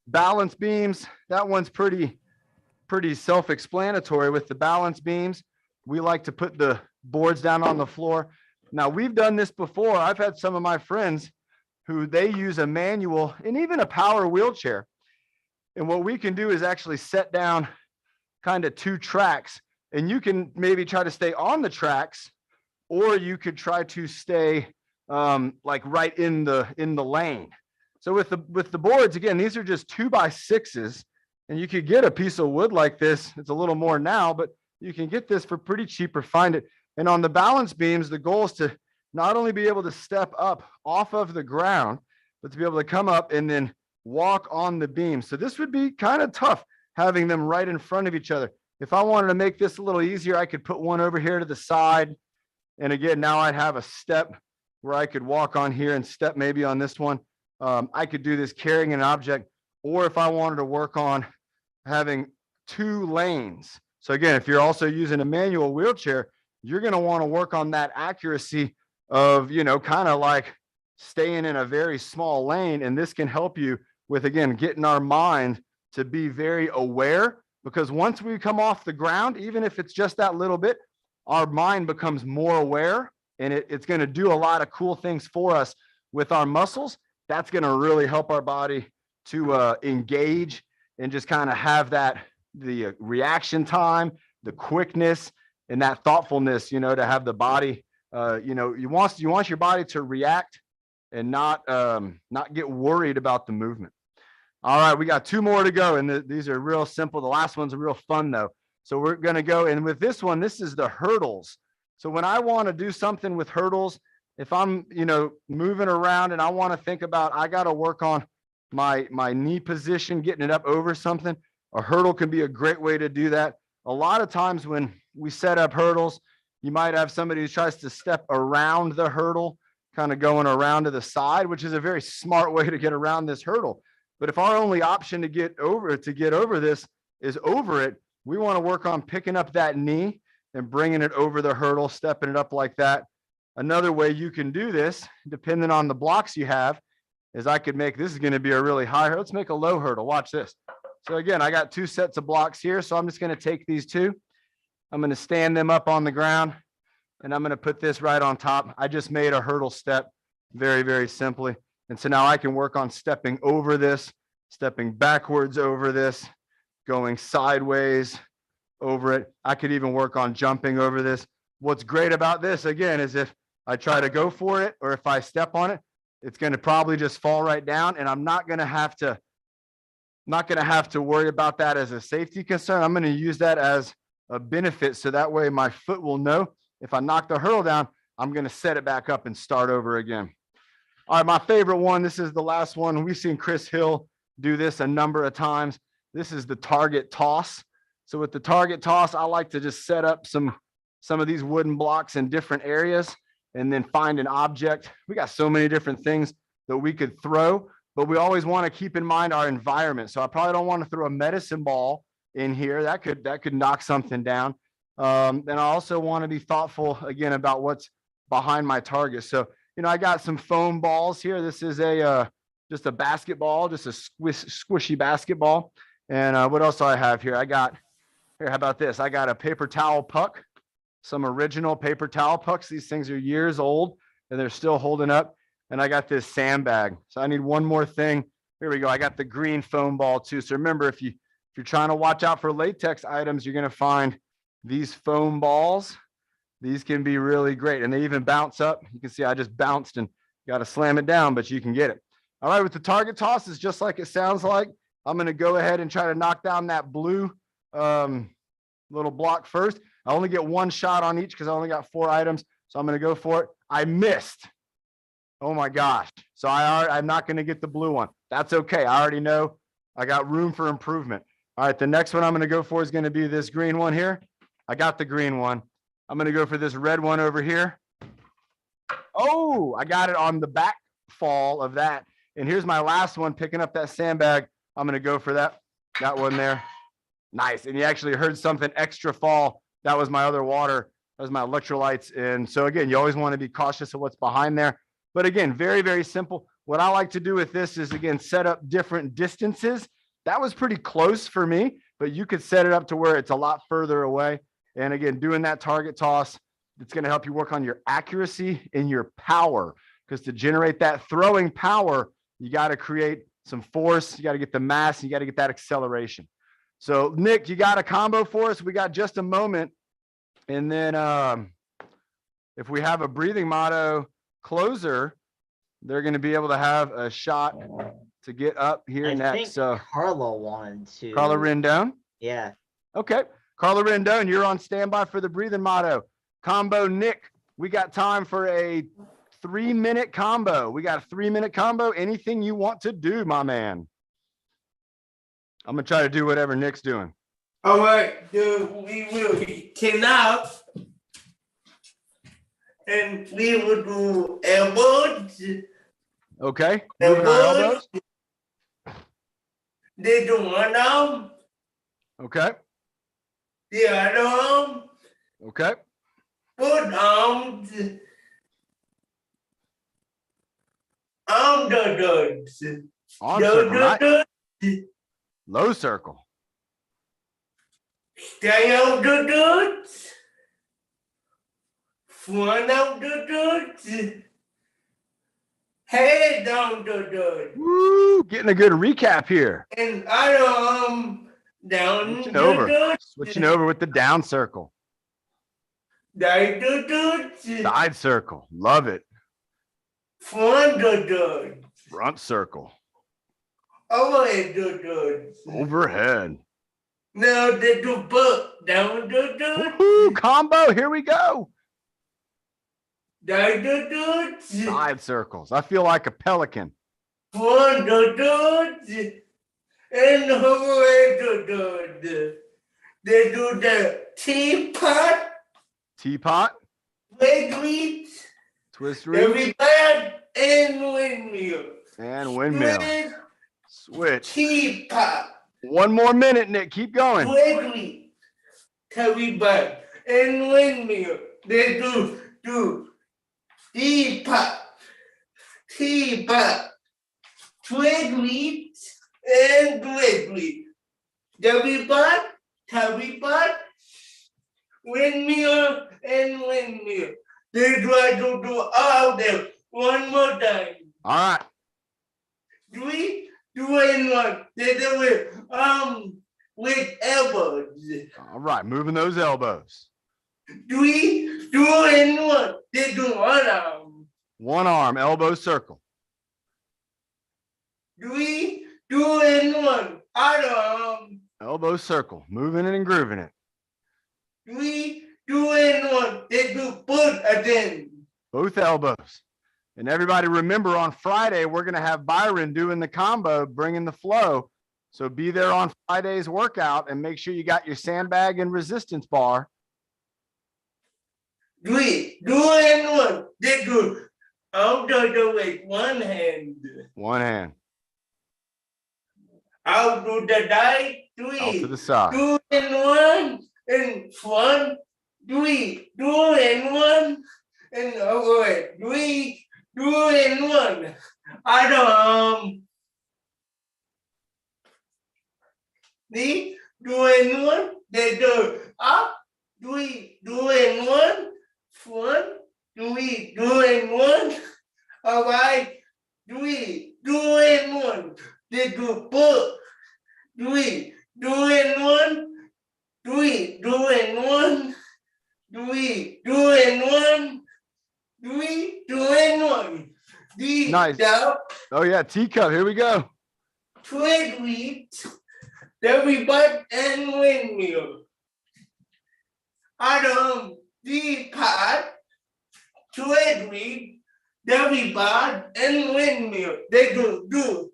Balance beams, that one's pretty self-explanatory. With the balance beams, we like to put the boards down on the floor. Now, we've done this before. I've had some of my friends who they use a manual and even a power wheelchair. And what we can do is actually set down kind of 2 tracks, and you can maybe try to stay on the tracks, or you could try to stay like right in the lane. So with the boards, again, these are just 2x6s, and you could get a piece of wood like this. It's a little more now, but you can get this for pretty cheap or find it. And on the balance beams, the goal is to not only be able to step up off of the ground, but to be able to come up and then walk on the beam. So this would be kind of tough having them right in front of each other. If I wanted to make this a little easier, I could put one over here to the side. And again, now I'd have a step where I could walk on here and step maybe on this one. I could do this carrying an object, or if I wanted to work on having 2 lanes. So again, if you're also using a manual wheelchair, you're going to want to work on that accuracy of, kind of like staying in a very small lane. And this can help you with, again, getting our mind to be very aware, because once we come off the ground, even if it's just that little bit, our mind becomes more aware, and it's going to do a lot of cool things for us with our muscles. That's going to really help our body to engage and just kind of have the reaction time, the quickness, and that thoughtfulness, to have the body, you want your body to react and not get worried about the movement. All right, we got 2 more to go, and these are real simple. The last one's real fun though. So we're going to go, and with this one, this is the hurdles. So when I want to do something with hurdles, if I'm, moving around and I want to think about, I got to work on my knee position, getting it up over something, a hurdle can be a great way to do that. A lot of times when we set up hurdles, you might have somebody who tries to step around the hurdle, kind of going around to the side, which is a very smart way to get around this hurdle. But if our only option to get over this is over it, we want to work on picking up that knee and bringing it over the hurdle, stepping it up like that. Another way you can do this, depending on the blocks you have, is I could make, this is going to be a really high hurdle. Let's make a low hurdle. Watch this. So again, I got 2 sets of blocks here. So I'm just going to take these 2. I'm going to stand them up on the ground, and I'm going to put this right on top. I just made a hurdle step very, very simply. And so now I can work on stepping over this, stepping backwards over this, going sideways over it. I could even work on jumping over this. What's great about this, again, is if I try to go for it, or if I step on it, it's going to probably just fall right down, and I'm not going to have to worry about that as a safety concern. I'm going to use that as a benefit. So that way my foot will know if I knock the hurdle down, I'm going to set it back up and start over again. All right, my favorite one, this is the last one. We've seen Chris Hill do this a number of times. This is the target toss. So with the target toss, I like to just set up some of these wooden blocks in different areas and then find an object. We got so many different things that we could throw, but we always want to keep in mind our environment. So I probably don't want to throw a medicine ball in here. That could knock something down. And I also want to be thoughtful again about what's behind my target. So, I got some foam balls here. This is just a basketball, just a squishy basketball. And what else do I have here? How about this? I got a paper towel puck, some original paper towel pucks. These things are years old and they're still holding up. And I got this sandbag. So I need one more thing. Here we go. I got the green foam ball too. So remember, if you're trying to watch out for latex items, you're going to find these foam balls. These can be really great, and they even bounce up. You can see I just bounced and got to slam it down, but you can get it. All right, with the target toss, is just like it sounds like. I'm going to go ahead and try to knock down that blue little block first. I only get 1 shot on each because I only got 4 items, so I'm going to go for it. I missed. Oh my gosh. So I'm not going to get the blue one. That's okay. I already know I got room for improvement. All right, the next one I'm going to go for is going to be this green one here. I got the green one. I'm going to go for this red one over here. Oh, I got it on the back fall of that. And here's my last one, picking up that sandbag. I'm going to go for that one there. Nice. And you actually heard something extra fall. That was my other water. That was my electrolytes. And so again, you always want to be cautious of what's behind there. But again, very, very simple. What I like to do with this is, again, set up different distances. That was pretty close for me, but you could set it up to where it's a lot further away. And again, doing that target toss, it's going to help you work on your accuracy and your power, because to generate that throwing power, you got to create some force. You got to get the mass. You got to get that acceleration. So Nick, you got a combo for us? We got just a moment. And then if we have a breathing motto closer, they're going to be able to have a shot to get up here I next. think So Carla wanted to. Carla Rendon. Yeah. Okay. Carla Rendon, you're on standby for the breathing motto. Combo Nick, we got time for a 3-minute combo. We got a 3-minute combo. Anything you want to do, my man. I'm going to try to do whatever Nick's doing. All right, we will ten up. And we will do elbows. Okay. Moving our elbows. They do one arm, Okay. the other arm, Okay. both arms, arm dots. Arm circle. Nice. Low circle. Stay out the dots. Front of the dots. Head down the dots. Woo! Getting a good recap here. And other arm down Switching the over. dots. Switching over with the down circle. Side the dots. Side circle. Love it. Front the dots. Front circle. Overhead the dots. Overhead. Now they do butt down the dots. Woo! Combo. Here we go. Side the dots. Side circles. I feel like a pelican. Front the dots. And overhead the dots. They do the teapot. Teapot. Wiggle. Twist reach. Every bad and windmill. And windmill. Twist, Switch. teapot. One more minute, Nick. Keep going. Wiggle. Every bad and windmill. They do teapot. Teapot. Twiggly and wiggly. Every bad, windmill and windmill. They try to do all of them one more time. All right. 3, 2, and 1. They do it with elbows. All right. Moving those elbows. 3, 2, and 1. They do one arm. One arm. Elbow circle. 3, 2, and 1. Other arm. Elbow circle. Moving it and grooving it. 3, 2, and 1. They do both again. Both elbows. And everybody remember, on Friday, we're going to have Byron doing the combo, bringing the flow. So be there on Friday's workout and make sure you got your sandbag and resistance bar. 3, 2, and 1. They do out the way, one hand. One hand. Out to the side, Out to 3, the side. 2, and 1. In front, 3, 2, and 1. And over 3, 2, and 1. Other arm. 3, 2, and 1. They do up. 3, 2, and 1. Front. 3, 2, and 1. All right. 3, 2, and 1. They do both. 3, 2, and 1. 3, 2, and 1. 3, 2, and 1. 3, 2, and 1. Nice. Oh yeah, teacup. Here we go. Twiggly, every butt and windmill. Adam, the pot, twiggly, every butt and windmill. They do.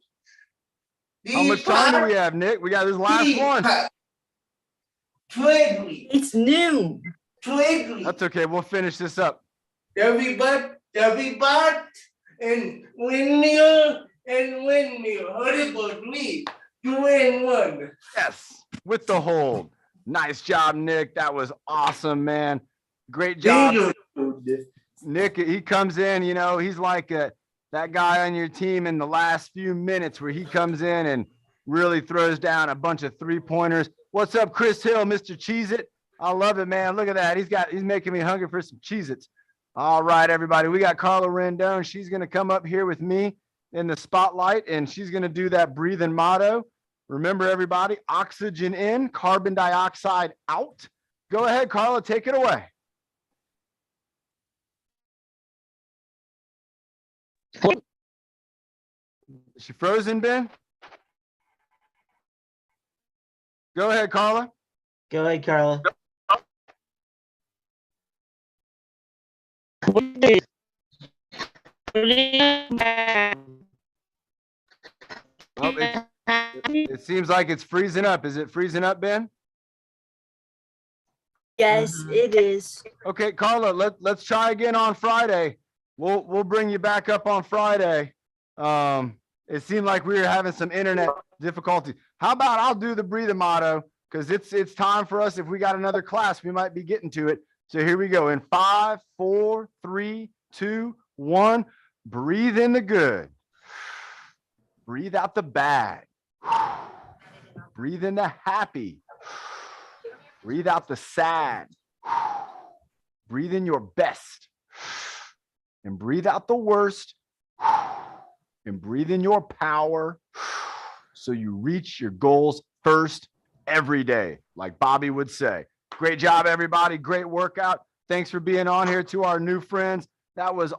How much time do we have, Nick? We got this last one. Twiggly, It's noon. twiggly. That's okay. We'll finish this up. Every butt, and windmill, and Windmill. Horrible 3, 2 and 1. Yes, with the hold. Nice job, Nick. That was awesome, man. Great job. Thank you. Nick, he comes in, you know, he's like that guy on your team in the last few minutes where he comes in and really throws down a bunch of 3-pointers. What's up, Chris Hill, Mr. Cheez-It? I love it, man. Look at that. He's making me hungry for some Cheez-Its. All right, everybody. We got Carla Rendon. She's going to come up here with me in the spotlight, and she's going to do that breathing motto. Remember, everybody, oxygen in, carbon dioxide out. Go ahead, Carla, take it away. Is she frozen, Ben? Go ahead, Carla. Go ahead, Carla. Oh, it seems like it's freezing up. Is it freezing up, Ben? Yes, it is. Okay, Carla, let's try again on Friday. We'll bring you back up on Friday. It seemed like we were having some internet difficulty. How about I'll do the breathing motto, because it's time for us. If we got another class, we might be getting to it. So here we go. In 5, 4, 3, 2, 1. Breathe in the good. Breathe out the bad. Breathe in the happy. Breathe out the sad. Breathe in your best. And breathe out the worst. And breathe in your power so you reach your goals first every day, like Bobby would say. Great job, everybody. Great workout. Thanks for being on here. To our new friends, that was